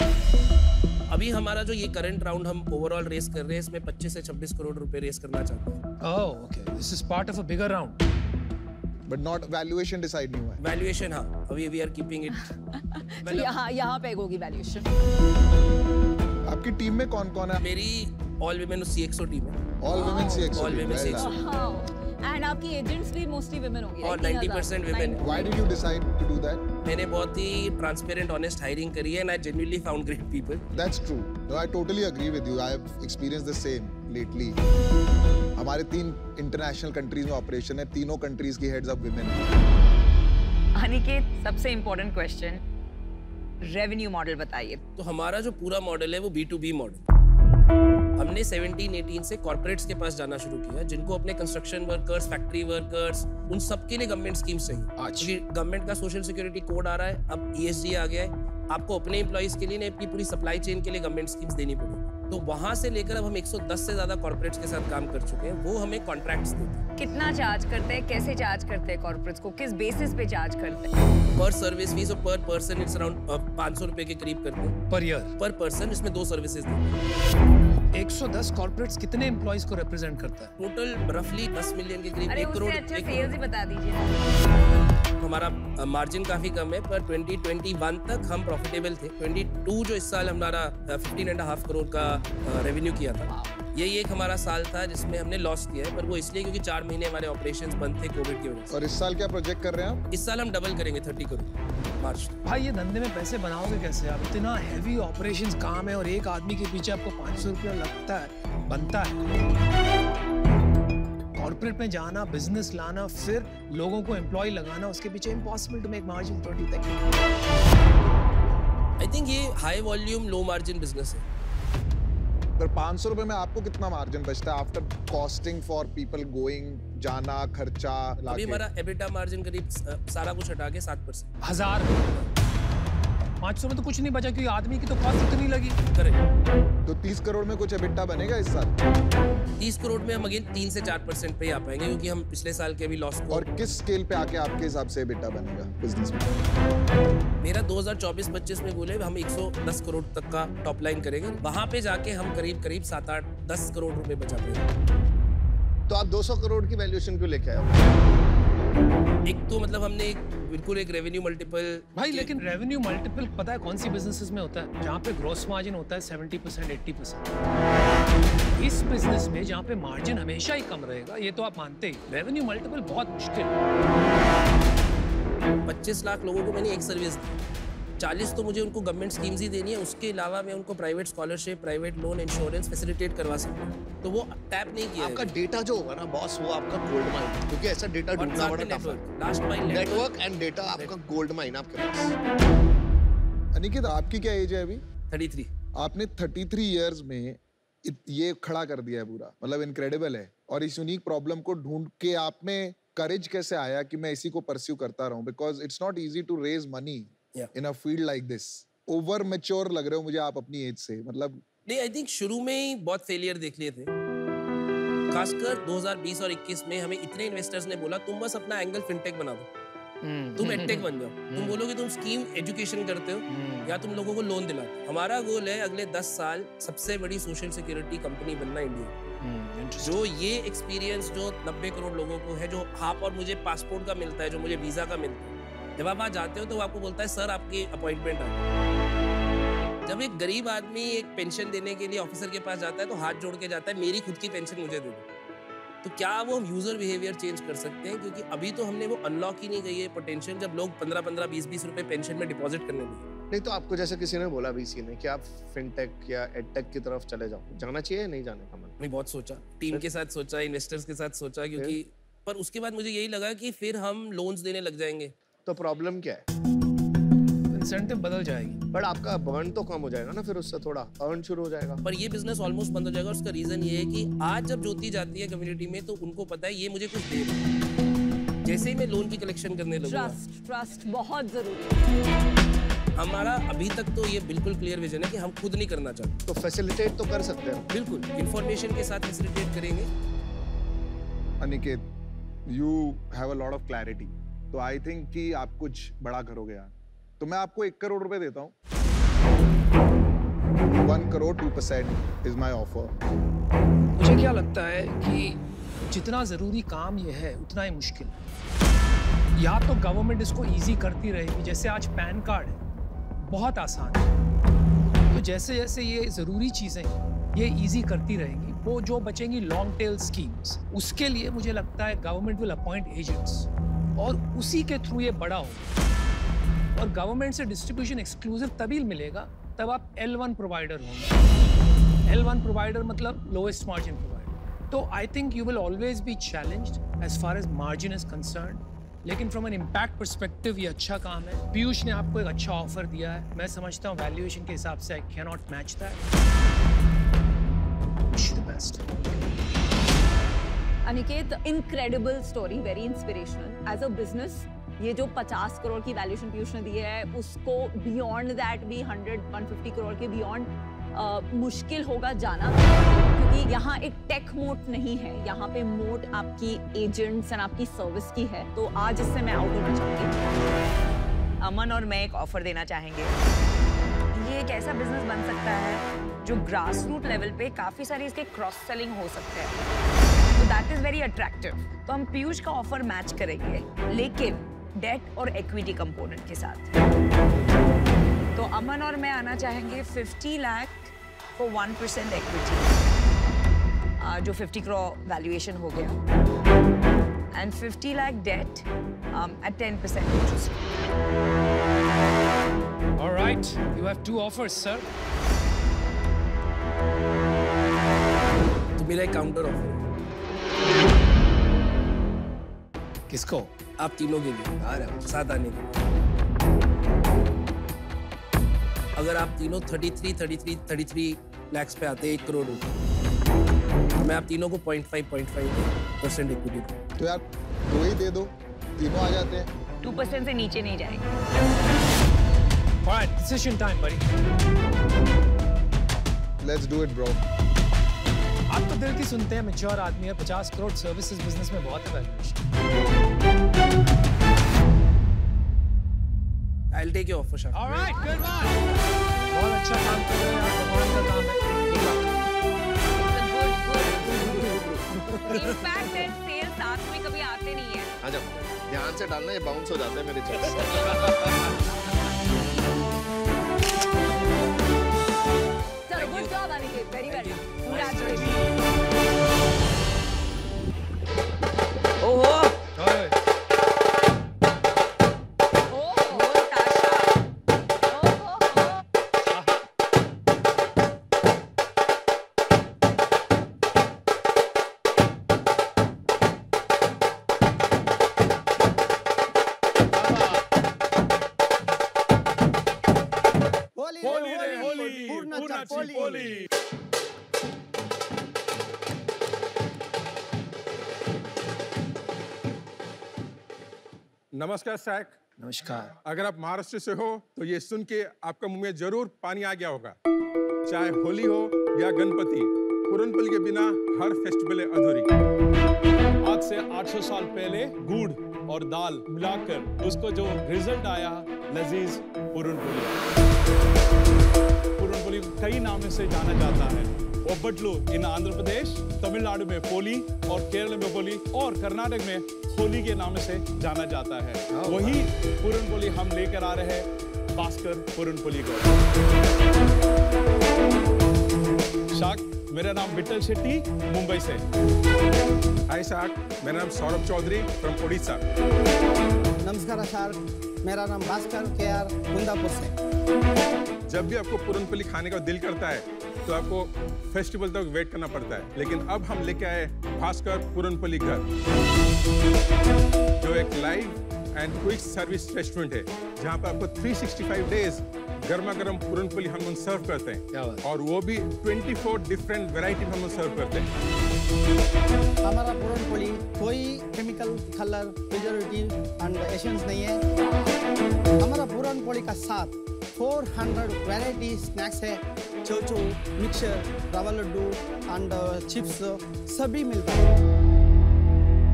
अभी हमारा जो ये करंट राउंड हम ओवरऑल रेस कर रहे हैं, इसमें 25 से 26 करोड़ रुपए रेस करना चाहते हैं। Oh okay, this is part of a bigger round. But not valuation decide नहीं हुआ है। वैल्यूएशन हाँ, अभी वी आर कीपिंग इट। तो यहाँ पे होगी वैल्यूएशन। आपकी टीम में कौन-कौन है? मेरी ऑल विमेन CXO टीम है। All women CXO। All women CXO। And आपकी एजेंट्स भी मोस्टली विमेन होंगी। और 90% women. Why did you decide to do that? मैंने बहुत ही ट्रांसपेरेंट ऑनेस्ट हायरिंग करी है, and I genuinely found great people. That's true. No, I totally agree with you. I have experienced the same lately. हमारे 3 international countries में operation है, तीनों countries की heads of women. Aniket, सबसे इम्पोर्टेंट क्वेश्चन, रेवेन्यू मॉडल बताइए। तो हमारा जो पूरा मॉडल है वो B2B मॉडल। हमने 17-18 से कॉर्पोरेट्स के पास जाना शुरू किया, जिनको अपने कंस्ट्रक्शन वर्कर्स, फैक्ट्री वर्कर्स, उन सब के लिए गवर्नमेंट स्कीम्स चाहिए। क्योंकि गवर्नमेंट का सोशल सिक्योरिटी कोड आ रहा है, अब ESG आ गया है, आपको अपने एम्प्लॉइज के लिए नहीं, अपनी पूरी सप्लाई चेन के लिए गवर्नमेंट स्कीम्स देनी पड़ेगी। तो वहां से लेकर अब हम 110 से ज्यादा कॉर्पोरेट्स के साथ काम कर चुके हैं, वो हमें कॉन्ट्रैक्ट्स देते हैं। कितना चार्ज करते हैं, कैसे चार्ज करते हैं कॉर्पोरेट्स को, किस बेसिस पे चार्ज करते हैं? पर सर्विस फीस और पर पर्सन इट्स अराउंड 500 रुपए के करीब करते हैं पर ईयर, पर पर्सन। इसमें 2 सर्विसेज देते हैं। 110 कॉर्पोरेट्स कितने एम्प्लॉइज को रिप्रेजेंट करता है? टोटल रफली 10 मिलियन के करीब। 1 करोड़। अच्छा सेल्स ही बता दीजिए। हमारा मार्जिन काफी कम है, पर 2021 तक हम प्रॉफिटेबल थे। 22 जो इस साल हमारा 15.5 करोड़ का रेवेन्यू किया था, यही एक हमारा साल था जिसमें हमने लॉस किया है, पर वो इसलिए क्योंकि 4 महीने हमारे ऑपरेशंस बंद थे कोविड की वजह से। और इस साल क्या प्रोजेक्ट कर रहे हैं आप? इस साल हम डबल करेंगे, 30 करोड़ मार्च। भाई ये धंधे में पैसे बनाओगे कैसे आप? इतना हैवी ऑपरेशंस काम है और एक आदमी के पीछे आपको 500 रुपया लगता है, बनता है। कॉर्पोरेट में जाना, बिजनेस लाना, फिर लोगों को एम्प्लॉय लगाना, उसके पीछे इम्पॉसिबल टू मेक मार्जिन 30 तक। आई थिंक ये high volume low margin business है। पर 500 रुपए में आपको कितना मार्जिन बचता है after costing for people going, जाना, खर्चा लाके? अभी हमारा एबिटा मार्जिन करीब सारा कुछ हटा के 7%। 1000 500 में तो कुछ नहीं बचा, क्योंकि आदमी की तो कॉस्ट इतनी लगी। करेक्ट। तो 30 करोड़ में कुछ एबिटा बनेगा इस साल? 30 करोड़ में हम अगेन 3 से 4% पे ही आ पाएंगे, क्योंकि हम पिछले साल के अभी लॉस को। और किस स्केल पे आके आपके हिसाब से एबिटा बनेगा बिजनेस में? मेरा 2024-25 में बोले हम 110 करोड़ तक का टॉप लाइन करेंगे, वहां पे जाके हम करीब 7-8-10 करोड़ रुपए बचा पाएंगे। तो आप 200 करोड़ की वैल्यूएशन क्यों लेके आए? एक तो मतलब हमने बिल्कुल एक रेवेन्यू मल्टीपल। भाई लेकिन रेवेन्यू मल्टीपल पता है कौन सी बिजनेसेस में होता है? जहाँ पे ग्रॉस मार्जिन होता है 70%, 80%। इस बिजनेस में जहाँ पे मार्जिन हमेशा ही कम रहेगा, ये तो आप मानते ही, रेवेन्यू मल्टीपल बहुत मुश्किल है। 25 लाख लोगों को मैंने एक सर्विस दी, 40 तो मुझे उनको गवर्नमेंट स्कीम्स ही देनी है, उसके अलावा मैं उनको private scholarship, private loan, insurance facilitate करवा सकता हूँ। तो वो टैप नहीं किया। आपका डेटा जो होगा ना बॉस, वो आपका गोल्ड माइन, क्योंकि ऐसा डेटा ढूंढना बड़ा टफ है। Last mile network and data आपका गोल्ड माइन आपके पास। अनिकेत, आपकी क्या एज है अभी? 33। आपने 33 इयर्स में ये खड़ा कर दिया है पूरा, मतलब इनक्रेडिबल है। और इस यूनिक प्रॉब्लम को ढूंढ के आप में करेज कैसे आया कि मैं इसी को परस्यू करता रहूं, because it's not easy to raise money in a field like this. Over mature लग रहे हो मुझे आप अपनी एज से, मतलब नहीं, आई थिंक शुरू में ही बहुत फेलियर देख लिए थे, खासकर 2020 और 21 में हमें इतने इन्वेस्टर्स ने बोला तुम बस अपना एंगल फिनटेक बना दो, तुम एडटेक बन जाओ, तुम बोलोगे तुम स्कीम एजुकेशन करते हो या तुम लोगों को लोन दिलाते हो। हमारा गोल है अगले 10 साल सबसे बड़ी सोशल सिक्योरिटी कंपनी बनना इंडिया। जो ये एक्सपीरियंस जो 90 करोड़ लोगों को है, जो आप और मुझे पासपोर्ट का मिलता है, जो मुझे वीजा का मिलता है, जब आप वहाँ जाते हो तो वो आपको बोलता है सर आपकी अपॉइंटमेंट आ। जब एक गरीब आदमी एक पेंशन देने के लिए ऑफिसर के पास जाता है तो हाथ जोड़ के जाता है मेरी खुद की पेंशन मुझे दे दो। तो क्या वो हम यूजर बिहेवियर चेंज कर सकते हैं? क्योंकि अभी तो हमने वो अनलॉक ही नहीं गई है पोटेंशियल, जब लोग 15-15, 20-20 रुपए पेंशन में डिपॉजिट करने लगे। नहीं तो आपको जैसे किसी ने बोला वीसी ने कि आप फिनटेक या एडटेक की तरफ चले जाओ, जाना चाहिए नहीं जाने का मन? मैं बहुत सोचा, टीम के साथ सोचा, इन्वेस्टर्स के साथ सोचा, क्योंकि पर उसके बाद मुझे यही लगा कि फिर हम लोन्स देने लग जाएंगे। तो प्रॉब्लम क्या है? इंसेंटिव बदल जाएगी, बट आपका बर्न तो कम हो जाएगा ना, फिर उससे थोड़ा अर्न शुरू हो जाएगा। पर ये बिजनेस ऑलमोस्ट बंद हो जाएगा। उसका रीजन ये है कि आज जब ज्योति जाती है कम्युनिटी में तो उनको पता है ये मुझे कुछ दे रहा है। जैसे ही मैं लोन की कलेक्शन करने लगूंगा, ट्रस्ट बहुत जरूरी है। हमारा अभी तक तो ये बिल्कुल क्लियर विजन है कि हम खुद नहीं करना चाहते। तो फैसिलिटेट तो कर सकते हैं, बिल्कुल इंफॉर्मेशन के साथ फैसिलिटेट करेंगे। Aniket, you have a lot of clarity, तो आई थिंक कि आप कुछ बड़ा करोगे यार। तो मैं आपको 1 करोड़ रुपए देता हूँ। 1 करोड़ 2% इज माई ऑफर। मुझे क्या लगता है कि जितना जरूरी काम ये है उतना ही मुश्किल है। या तो गवर्नमेंट इसको इजी करती रहेगी, जैसे आज पैन कार्ड है बहुत आसान है, तो जैसे जैसे ये जरूरी चीजें ये इजी करती रहेगी, वो जो बचेंगी लॉन्ग टेल स्कीम्स, उसके लिए मुझे लगता है गवर्नमेंट विल अपॉइंट एजेंट्स और उसी के थ्रू ये बड़ा होगा। और गवर्नमेंट से डिस्ट्रीब्यूशन एक्सक्लूसिव तभी मिलेगा तब आप L1 प्रोवाइडर होंगे। L1 प्रोवाइडर मतलब लोएस्ट मार्जिन प्रोवाइडर। तो I think you will always be challenged as far as margin is concern, लेकिन फ्रॉम एन इम्पैक्ट परस्पेक्टिव ये अच्छा काम है। पीयूष ने आपको एक अच्छा ऑफर दिया है, मैं समझता हूँ वैल्यूएशन के हिसाब से I can not match that. Wish you the best. Aniket, incredible story, very inspirational. As a business ये जो 50 करोड़ की वैल्यूएशन पीयूष ने दी है, उसको बियॉन्ड दैट भी 100-150 करोड़ के बियॉन्ड मुश्किल होगा जाना, क्योंकि यहाँ एक टेक मोट नहीं है, यहाँ पे मोट आपकी एजेंट्स एंड आपकी सर्विस की है। तो आज इससे मैं आउट होना चाहूँगी। अमन और मैं एक ऑफर देना चाहेंगे। ये एक ऐसा बिजनेस बन सकता है जो ग्रास रूट लेवल पे काफी सारी इसके क्रॉस सेलिंग हो सकते हैं, तो दैट इज वेरी अट्रैक्टिव। तो हम पीयूष का ऑफर मैच करेंगे, लेकिन डेट और इक्विटी कंपोनेंट के साथ। तो अमन और मैं आना चाहेंगे 50 लाख फॉर 1% इक्विटी, जो 50 करोड़ वैल्यूएशन हो गया, and 50 lakh debt at 10% interest. All right, you have 2 offers, sir. तो मेरा एक काउंटर ऑफर। किसको? आप तीनों के लिए आ रहे हो साथ आने के लिए। अगर आप तीनों 33 लाख पे आते 1 करोड़ रुपए, मैं आप तीनों को 0.5% इक्विटी दूं। तो यार 2 ही दे दो, तीनों आ जाते हैं। 2% से नीचे नहीं जाएंगे। All right, decision time, buddy. Let's do it, bro. आप तो दिल की सुनते हैं, मैच्योर आदमी है, 50 करोड़ सर्विसेज बिजनेस में बहुत है valuation. I'll take your offer, Shah. All right, good one. बहुत अच्छा काम कर रहे हैं, भगवान का काम है। इम्पैक्ट एंड सेल साथ में कभी आते नहीं है। आ जाओ, ध्यान से डालना, ये बाउंस हो जाता है मेरे चेस्ट। चलो, good job Aniket, very well, congratulation. ओहो, नमस्कार सैक। नमस्कार। अगर आप महाराष्ट्र से हो तो ये सुन के आपका मुंह में जरूर पानी आ गया होगा। चाहे होली हो या गणपति, पुरनपोली के बिना हर फेस्टिवल है अधूरी। आज से 800 साल पहले गुड़ और दाल मिलाकर उसको जो रिजल्ट आया, लजीज पुरनपोली। पुरनपोली कई नामों से जाना जाता है। ओबट्लू इन आंध्र प्रदेश, तमिलनाडु में पोली और केरल में पोली और कर्नाटक में होली के नाम से जाना जाता है। वही पुरनपोली हम लेकर आ रहे हैं भास्कर पुरनपोली को। शाक, मेरा नाम विट्ठल शेट्टी, मुंबई से। हाय शाक, मेरा नाम सौरभ चौधरी फ्रॉम उड़ीसा। नमस्कार शाक, मेरा नाम भास्कर केआर, कुंदापुर से। जब भी आपको पुरनपोली खाने का दिल करता है तो आपको फेस्टिवल तक वेट करना पड़ता है, लेकिन अब हम लेके आए भास्कर पुरनपोली घर, जो एक live and quick service restaurant है, जहां पर आपको 365 डेज गर्मा गर्म पुरनपोली हम सर्व करते हैं, और वो भी 24 डिफरेंट वैरायटी हम सर्व करते हैं। हमारा पुरनपोली कोई chemical, colour, preservative and essence नहीं है। हमारा पुरनपोली का साथ 400 वैरायटी स्नैक्स है, चोचो, मिक्सर, रवा लड्डू एंड चिप्स सभी मिलता है।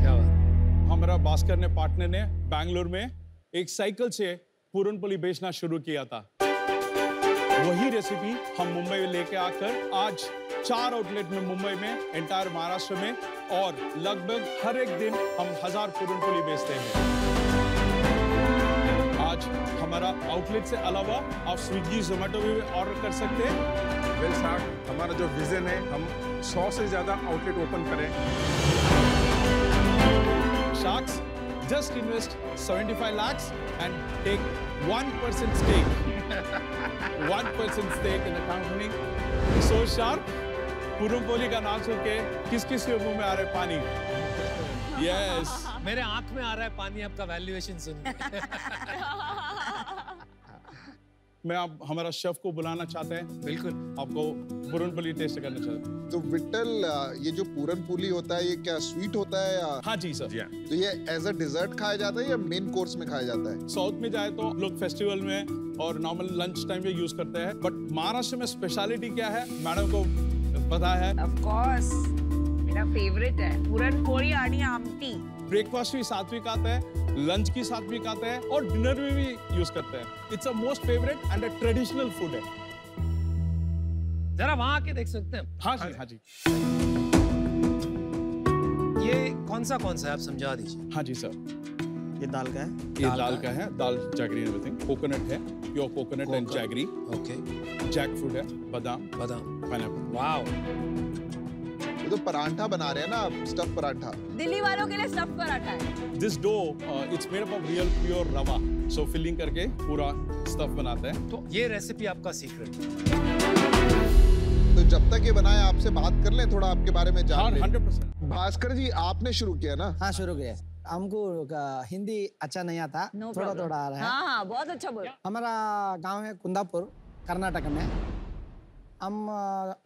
क्या बात। हमारा भास्कर ने पार्टनर ने बैंगलोर में एक साइकिल से पुरनपोली बेचना शुरू किया था। वही रेसिपी हम मुंबई में लेके आकर आज 4 आउटलेट में मुंबई में, एंटायर महाराष्ट्र में, और लगभग हर एक दिन हम 1000 पुरनपोली बेचते हैं। आज हमारा आउटलेट से अलावा आप स्विगी, जोमेटो में भी ऑर्डर कर सकते हैं। वेल शाक, हमारा जो विजन है, हम 100 से ज्यादा आउटलेट ओपन करें। Sacks, just invest 75 lakhs and take 1% stake. 1% stake in the company. So sharp. Puranpoli का नाम सुन के किस के मुंह में आ रहा है पानी? Yes. मेरे आंख में आ रहा है पानी आपका वैल्यूएशन सुन के। मैं आप हमारा शेफ को बुलाना चाहते हैं। बिल्कुल। आपको पुरनपोली टेस्ट करना चाहते हैं। तो विट्ठल, ये जो पुरनपोली होता है, ये क्या स्वीट होता है या? हाँ जी सर। तो ये एज अ डिजर्ट खाया जाता है या मेन कोर्स में खाया जाता है? साउथ में जाए तो लोग फेस्टिवल में और नॉर्मल लंच टाइम पे यूज करते हैं, बट महाराष्ट्र में स्पेशलिटी क्या है मैडम को पता है? ऑफ कोर्स, मेरा फेवरेट है पुरणपोळी आणि आमटी। ब्रेकफास्ट भी सात्विक आता है, लंच की सात्विक आता है, और डिनर में भी यूज करते हैं। It's a most favourite and a traditional food है। जरा वहां आके देख सकते हैं? हाँ जी, हाँ जी। ये कौन सा है, आप समझा दीजिए। हाँ जी सर। ये दाल का है? ये दाल का है, दाल जैगरी एवरीथिंग। कोकोनट है, pure coconut and jaggery. Okay. Jackfruit है, बादाम, पाइनएप्पल। वाओ। ये तो पराठा बना रहे हैं ना आप, स्टफ पराठा। दिल्ली वालों के लिए स्टफ पराठा है। This dough, it's made up of real pure rava. So filling करके पूरा स्टफ बनाते हैं। तो ये रेसिपी आपका सीक्रेट। तो जब तक ये बनाए आपसे बात कर लें, थोड़ा आपके बारे में जान लें। 100%। भास्कर जी, आपने शुरू किया ना? हाँ, शुरू किया। हमको हिंदी अच्छा नहीं आता, थोड़ा थोड़ा आ रहा है। हाँ, बहुत अच्छा बोला। हमारा गांव है कुंदापुर, कर्नाटक में। हम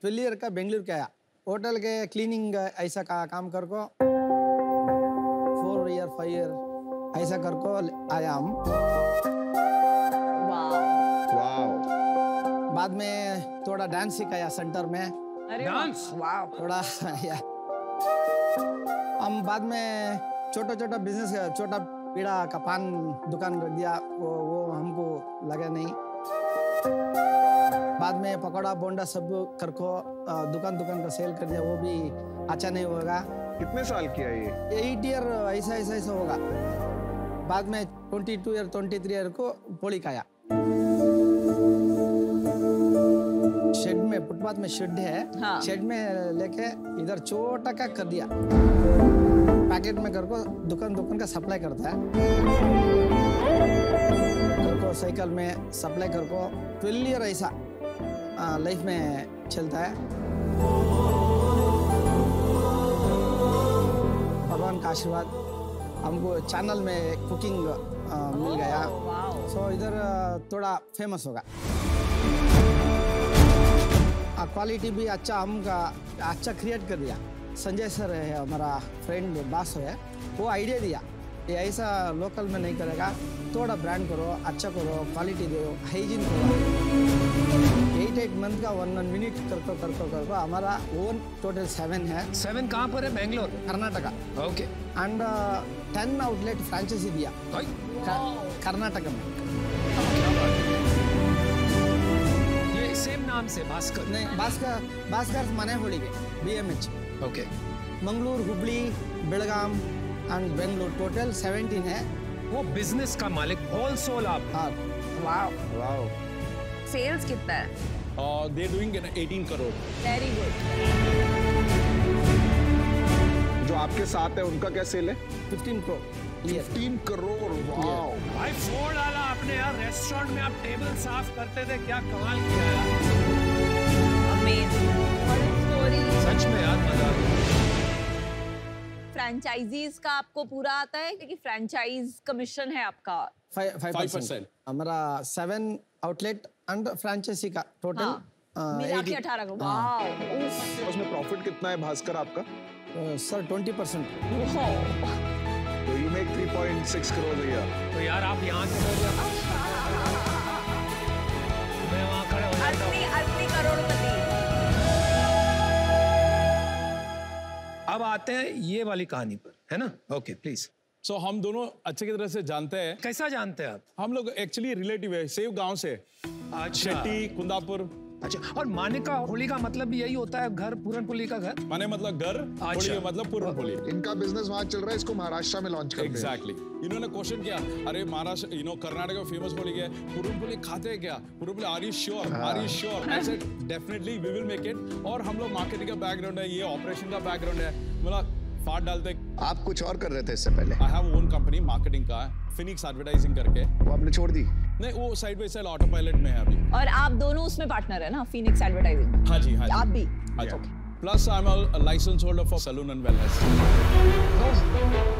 12 ईयर का बेंगलुरु के आया, होटल के क्लीनिंग ऐसा का काम कर को 4 ईयर 5 ईयर ऐसा कर को आया हम। बाद में थोड़ा डांस सिखाया सेंटर में। डांस? वाह। थोड़ा हम बाद में छोटा बिजनेस, छोटा पीड़ा का पान दुकान कर दिया, वो हमको लगा नहीं। बाद में पकौड़ा बोंडा सब कर को दुकान का सेल कर दिया, वो भी अच्छा नहीं होगा। कितने साल किया ये? 8 ईयर ऐसा होगा। बाद में 22 ईयर 23 ईयर को पोली खाया। शेड में, फुटपाथ में शेड है। हाँ। शेड में लेके इधर छोटा का कर दिया, पैकेट में कर को दुकान का सप्लाई करता है। कर को साइकिल में सप्लाई कर को 12 ईयर ऐसा लाइफ में चलता है। भगवान का आशीर्वाद, हमको चैनल में कुकिंग मिल गया। सो इधर थोड़ा फेमस होगा। क्वालिटी भी अच्छा, हमका अच्छा क्रिएट कर दिया। संजय सर है हमारा फ्रेंड, बास है, वो आइडिया दिया ये ऐसा लोकल में नहीं करेगा, थोड़ा ब्रांड करो, अच्छा करो, क्वालिटी दो, हाइजीन करो। 8 मंथ का 1 मिनट करको हमारा ओन टोटल 7 है। 7 कहाँ पर है? Bangalore, Karnataka. Okay. And 10 outlet franchise दिया कर्नाटक में। ये सेम नाम से भास्कर? नहीं, भास्कर मने holige BMH। Okay. Mangalore, Hubli, Belgaum and Bangalore total 17 है। वो बिजनेस का मालिक, होल सोल आप। हाँ। वाओ। सेल्स कितना है? They're doing 18 crore. Very good. जो आपके साथ है उनका क्या सेल है? 15 करोड़। 15 करोड़, वाओ। भाई फोड़ डाला आपने यार, रेस्टोरेंट में आप टेबल साफ करते थे, क्या कमाल किया यार। अमेजिंग, सच में यार मजा आ गया। फ्रेंचाइजीज का आपको पूरा आता है क्योंकि फ्रेंचाइज कमीशन है आपका 5%। हमारा 7 आउटलेट एंड फ्रेंचाइजी का टोटल मिला के 18 करोड़। वाओ। उसमें प्रॉफिट कितना है भास्कर आपका? सर 20%। तो you make 3.6 crore a year। तो यार आप यहाँ मैं वहाँ खड़े हो जाता हूँ। असली करोड़पति। अब आते हैं ये वाली कहानी पर, है ना? Okay please. सो हम दोनों अच्छे की तरह से जानते हैं। कैसा जानते हैं आप? हम लोग एक्चुअली रिलेटिव है, सेव गांव से। शेट्टी, कुंदापुर। अच्छा, और मानिका होली का मतलब भी यही होता है, घर, पूरनपोली का घर? माने मतलब घर, होली मतलब पूरनपोली। इनका बिजनेस वहाँ चल रहा है, इसको महाराष्ट्र में लॉन्च करते हैं। एग्जैक्टली। इन्होंने क्वेश्चन किया, अरे महाराष्ट्र, कर्नाटक में फेमस होली क्या है, पूरनपोली खाते हैं क्या? Puranpoli, are you sure? Are you sure? I said definitely we will make it. और हम लोग मार्केटिंग का बैकग्राउंड है, ये ऑपरेशन का बैकग्राउंड है, मतलब फाट डालते। आप कुछ और कर रहे थे इससे पहले? I have own company marketing का, फिनिक्स एडवर्टाइजिंग करके। वो आपने छोड़ दी? नहीं, वो side by side auto pilot में है अभी। और आप दोनों उसमें पार्टनर है ना, फिनिक्स एडवर्टाइजिंग? हाँ जी, हाँ जी। आप भी? हाँ जी। Plus, I'm a license holder for Saloon and Wellness.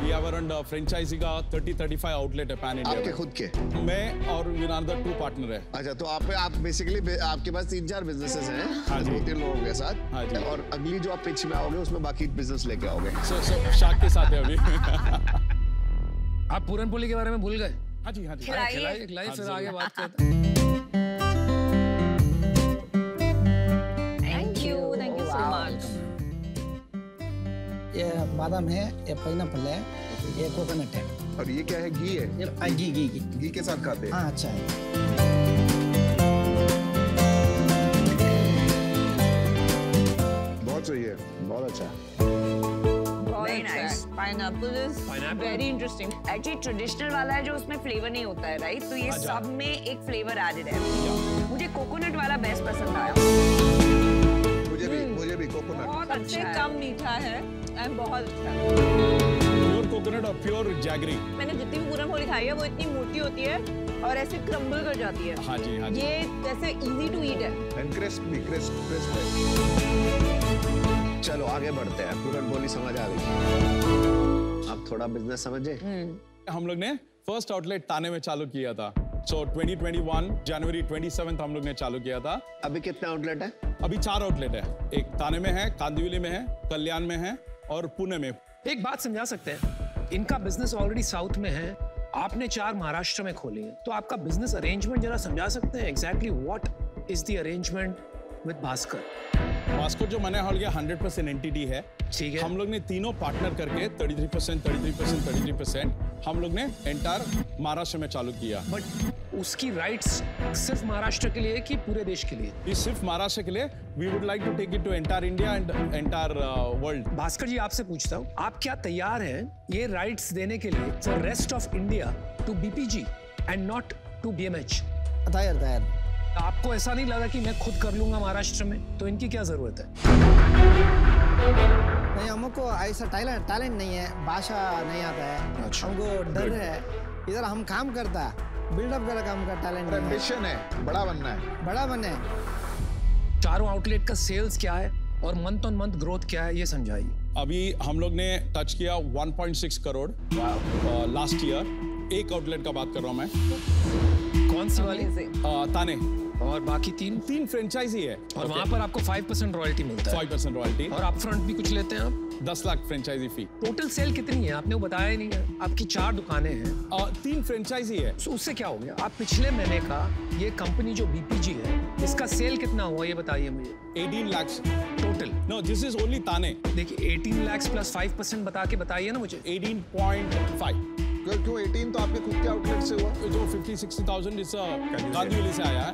We have around franchisee का 30-35 आउटलेट है पैन इंडिया। आपके खुद के? मैं और विनांदर 2 पार्टनर है। अच्छा, तो आप बेसिकली आपके पास 3-4 बिजनेसेस हैं। हाँ जी। 2-3 लोगों के साथ। हाँ जी। और अगली जो आप पिच में आओगे उसमें बाकी बिजनेस लेके आओगे। So शाक के साथ है अभी। आप पूरनपोली के बारे में भूल गए? हाँ जी, हाँ जी। खिलाइए फिर आगे बात करते हैं। Thank you so much. ये बादाम है, ये पाइनएप्पल है, ये कोकोनट है। और ये क्या है? घी है? ये घी के साथ खाते हैं। हाँ, अच्छा है। बहुत सही है, बहुत अच्छा। Very nice. Pineapple is very interesting. Actually traditional वाला है जो उसमें फ्लेवर नहीं होता है, राइट? तो ये सब में एक फ्लेवर एडेड है। मुझे कोकोनट वाला बेस्ट पसंद आया। मुझे भी कोकोनट बहुत अच्छे, कम मीठा है एंड बहुत अच्छा है। प्योर कोकोनट और प्योर जैगरी। मैंने जितनी भी पूरनपोली खाई है वो इतनी मोटी होती है और ऐसे क्रम्बल कर जाती है। हाँ जी, हाँ जी। ये जैसे इजी टू ईट है। एंड क्रिस्प है। चलो आगे बढ़ते हैं, पूरनपोली समझ आ गई। आप थोड़ा बिजनेस समझे? हम लोग ने फर्स्ट आउटलेट ताने में चालू किया था। So 2021 जनवरी 27 हम लोग ने चालू किया था। अभी कितने आउटलेट है? अभी 4 आउटलेट है। एक ताने में है, कांदिवली में है, कल्याण में है और पुणे में। एक बात समझा सकते हैं, इनका बिजनेस ऑलरेडी साउथ में है, आपने 4 महाराष्ट्र में खोली है, तो आपका बिजनेस अरेंजमेंट जरा समझा सकते हैं? Exactly what is the arrangement with Bhaskar? Bhaskar जो मैंने हॉल गया 100% एंटिटी है। ठीक है। हम लोग ने तीनों पार्टनर करके 33% हम लोग ने एंटायर महाराष्ट्र में चालू किया। बट उसकी राइट्स सिर्फ महाराष्ट्र के लिए कि पूरे देश के लिए? ये सिर्फ महाराष्ट्र के लिए। We would like to take it to entire India and entire world. Bhaskar ji आपसे पूछता हूँ, आप क्या तैयार हैं ये राइट्स देने के लिए for rest of India to BPG and not to BMH? तैयार। आपको ऐसा नहीं लगा कि मैं खुद कर लूंगा महाराष्ट्र में, तो इनकी क्या जरूरत है? नहीं, हमको ऐसा टैलेंट नहीं है, भाषा नहीं आता है। अच्छा। हमको डर है, इधर हम काम करता है, बिल्डअप का काम का टैलेंट एम्बिशन है, बड़ा बनना है। 4 आउटलेट का सेल्स क्या है और मंथ ऑन मंथ ग्रोथ क्या है, ये समझाइए। अभी हम लोग ने टच किया 1.6 करोड़ लास्ट ईयर। एक आउटलेट का बात कर रहा हूँ मैं। कौन सी वाली? ताने। और बाकी तीन फ्रेंचाइजी है और वहाँ पर आपको 5% रॉयल्टी मिलता है 5% रॉयल्टी और अपफ्रंट भी कुछ लेते हैं आप 10 lakh franchise fee total sale कितनी है आपने वो बताया ही नहीं है आपकी 4 दुकानें हैं 3 फ्रेंचाइजी है तो उससे क्या हो गया आप पिछले महीने का ये कंपनी जो BPG है इसका सेल कितना हुआ ये बताइए मुझे 18 lakh total no this is only ताने देखिए 18 लाख प्लस 5% बता के बताइए ना मुझे 18.5 क्यों 18 तो आपके खुद के आउटलेट से हुआ जो 50-60,000 इस गांधीवली से आया है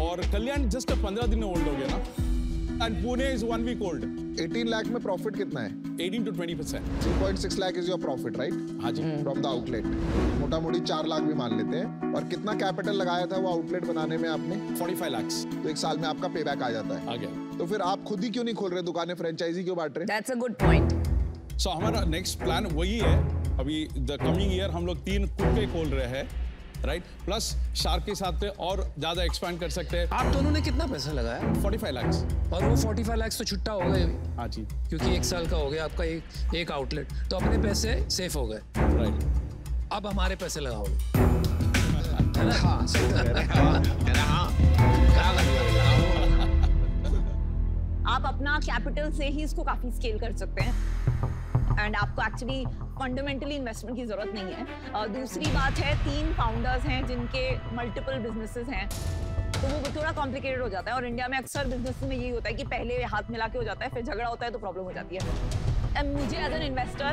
और कल्याण जस्ट 15 दिन में ओल्ड हो गया ना and Pune is 1 week old 18 lakh में प्रॉफिट कितना है 18 to 20% 3.6 lakh is your profit right हाँ जी फ्रॉम द आउटलेट मोटा मोटी 4 लाख भी मान लेते हैं और कितना कैपिटल लगाया था वो आउटलेट बनाने में आपने 45 लाख तो एक साल में आपका पे बैक आ जाता है आ गया तो फिर आप खुद ही क्यों नहीं खोल रहे दुकानें फ्रेंचाइजी क्यों बांट रहे that's a good point so हमारा नेक्स्ट प्लान वही है अभी द कमिंग ईयर हम लोग 3 खुद पे खोल रहे हैं राइट प्लस शार्क के साथ पे और ज्यादा एक्सपैंड कर सकते हैं आप दोनों ने कितना पैसा लगाया 45 लाख और वो 45 लाख तो छुट्टा हो गए हाँ जी क्योंकि 1 साल का हो गया आपका एक आउटलेट तो अपने पैसे सेफ हो गए राइट अब हमारे पैसे लगाओगे है ना हाँ आप अपना कैपिटल से ही इसको काफी स्केल कर सकते हैं एंड आपको एक्चुअली फंडामेंटली इन्वेस्टमेंट की जरूरत नहीं है दूसरी बात है 3 फाउंडर्स हैं जिनके मल्टीपल बिजनेसेस हैं तो वो थोड़ा कॉम्प्लिकेटेड हो जाता है और इंडिया में अक्सर बिजनेस में यही होता है कि पहले हाथ मिला के हो जाता है फिर झगड़ा होता है तो प्रॉब्लम हो जाती है मुझे एज एन इन्वेस्टर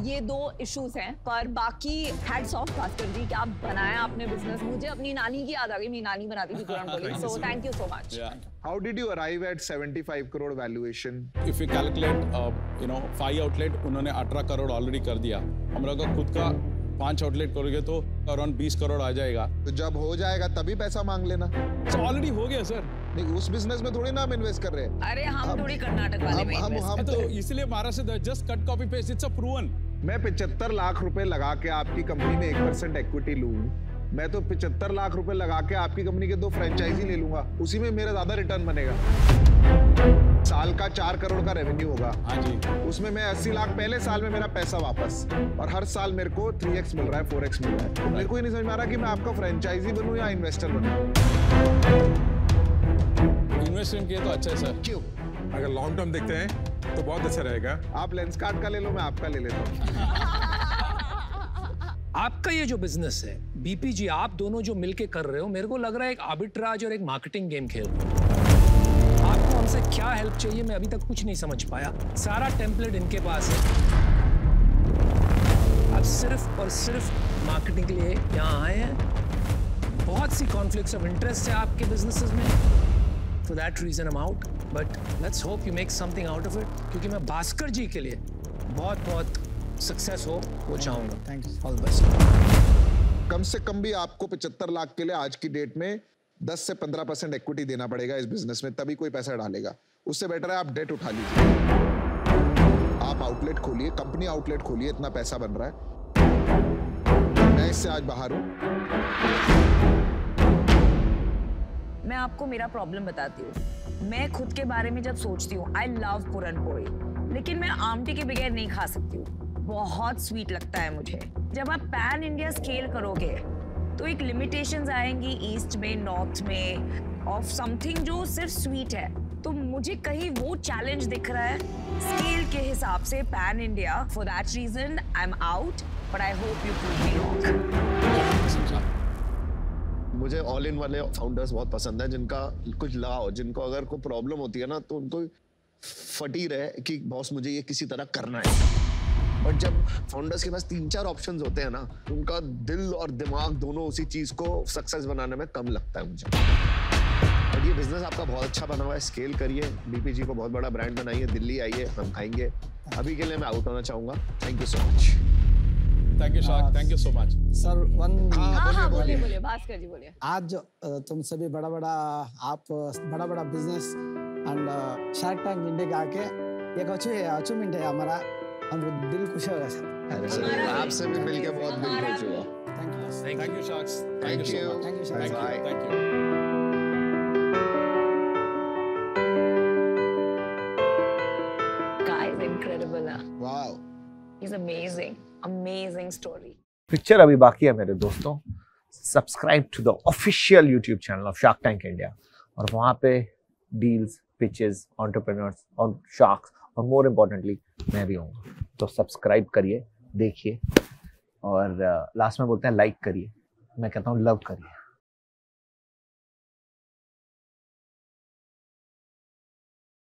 ये 2 इश्यूज हैं पर बाकी हैट्स ऑफ भास्कर जी कि आप बनाया आपने बिजनेस मुझे अपनी नानी की याद आ गई मेरी नानी बनाती थी पुरानी so thank you so much How did you arrive at 75 crore valuation? If you calculate, 5 outlet, उन्होंने 18 करोड़ ऑलरेडी कर दिया। हम लोग का खुद का 5 आउटलेट करोगे तो अराउंड 20 करोड़ आ जाएगा। तो जब हो जाएगा तभी पैसा मांग लेना। तो ऑलरेडी हो गया सर। नहीं उस बिजनेस में थोड़ी ना हम इन्वेस्ट कर रहे हैं। अरे हम थोड़ी कर्नाटक वाले में हम तो इसलिए Maharashtra just cut copy paste it's a proven. मैं 75 लाख रुपए लगा के आपकी कंपनी में 1% इक्विटी लूं मैं तो 75 लाख रुपए लगा के आपकी कंपनी के 2 फ्रेंचाइजी ले लूंगा उसी में मेरा ज्यादा रिटर्न बनेगा साल का 4 करोड़ का रेवेन्यू होगा हाँ जी उसमें मैं 80 लाख पहले साल में मेरा पैसा वापस और हर साल मेरे को 3x मिल रहा है 4x मिल रहा है तो मेरे को ही नहीं समझ में आ रहा कि मैं आपका फ्रेंचाइजी बनूं या इन्वेस्टर बनूं इन्वेस्टमेंट किए तो अच्छा है सर क्यों अगर लॉन्ग टर्म देखते हैं तो बहुत अच्छा रहेगा आप लेंसकार्ट का ले लो मैं आपका ले लेता हूँ आपका ये जो बिजनेस है BPG आप दोनों जो मिलके कर रहे हो मेरे को लग रहा है एक आर्बिट्राज और एक मार्केटिंग गेम खेल रहे हो आपको हमसे क्या हेल्प चाहिए मैं अभी तक कुछ नहीं समझ पाया सारा टेम्पलेट इनके पास है आप सिर्फ और सिर्फ मार्केटिंग के लिए यहाँ आए हैं बहुत सी कॉन्फ्लिक्ट्स ऑफ इंटरेस्ट है आपके बिजनेसेस में for that reason I am out but let's hope you make something out of it क्योंकि मैं भास्कर जी के लिए बहुत सक्सेस हो वो चाहूंगा thank you all the best कम से कम भी आपको 75 लाख के लिए आज की डेट में 10 से 15% इक्विटी देना पड़ेगा इस बिजनेस में तभी कोई पैसा डालेगा उससे बेटर है आप डेट उठा लीजिए आप आउटलेट खोलिए कंपनी आउटलेट खोलिए इतना पैसा बन रहा है मैं इससे आज बाहर हूं मैं आपको मेरा प्रॉब्लम बताती हूँ मैं खुद के बारे में जब सोचती हूँ आई लव पुरन पोली लेकिन मैं आमटी के बगैर नहीं खा सकती हूँ बहुत स्वीट लगता है मुझे जब आप पैन इंडिया स्केल करोगे तो एक लिमिटेशंस आएंगी ईस्ट में नॉर्थ में ऑफ समथिंग जो सिर्फ स्वीट है तो मुझे कहीं वो चैलेंज दिख रहा है स्केल के हिसाब से pan India for that reason I am out but I hope you prove me wrong मुझे ऑल इन वाले फाउंडर्स बहुत पसंद है जिनका कुछ लगाओ जिनको अगर कोई प्रॉब्लम होती है ना तो उनको फटी रहे कि बॉस मुझे ये किसी तरह करना है बट जब फाउंडर्स के पास 3-4 ऑप्शंस होते हैं ना तो उनका दिल और दिमाग दोनों उसी चीज को सक्सेस बनाने में कम लगता है मुझे और ये बिजनेस आपका बहुत अच्छा बना हुआ है स्केल करिए BPG को बहुत बड़ा ब्रांड बनाइए दिल्ली आइए हम खाएंगे अभी के लिए मैं आउट होना चाहूंगा thank you so much thank you shark thank you so much sir बोलिए भास्कर जी बोलिए आज तुम सभी बड़ा आप बड़ा business and shark Tank India के आके एक अचीवमेंट है हमारा हमको दिल खुश हो गया सर अरे सर आपसे भी मिलके बहुत दिल खुश हुआ thank you sharks thank you thank you guys incredible wow he's amazing story picture अभी बाकी है मेरे दोस्तों subscribe to the official YouTube channel of Shark Tank India, और वहाँ पे डील्स, पिचेस, एंटरप्रेन्योर्स और शार्क्स और मोर इम्पोर्टेंटली मैं भी हूँ। तो सब्सक्राइब करिए, देखिए, और लास्ट में बोलते हैं लाइक करिए, मैं कहता हूँ लव करिए।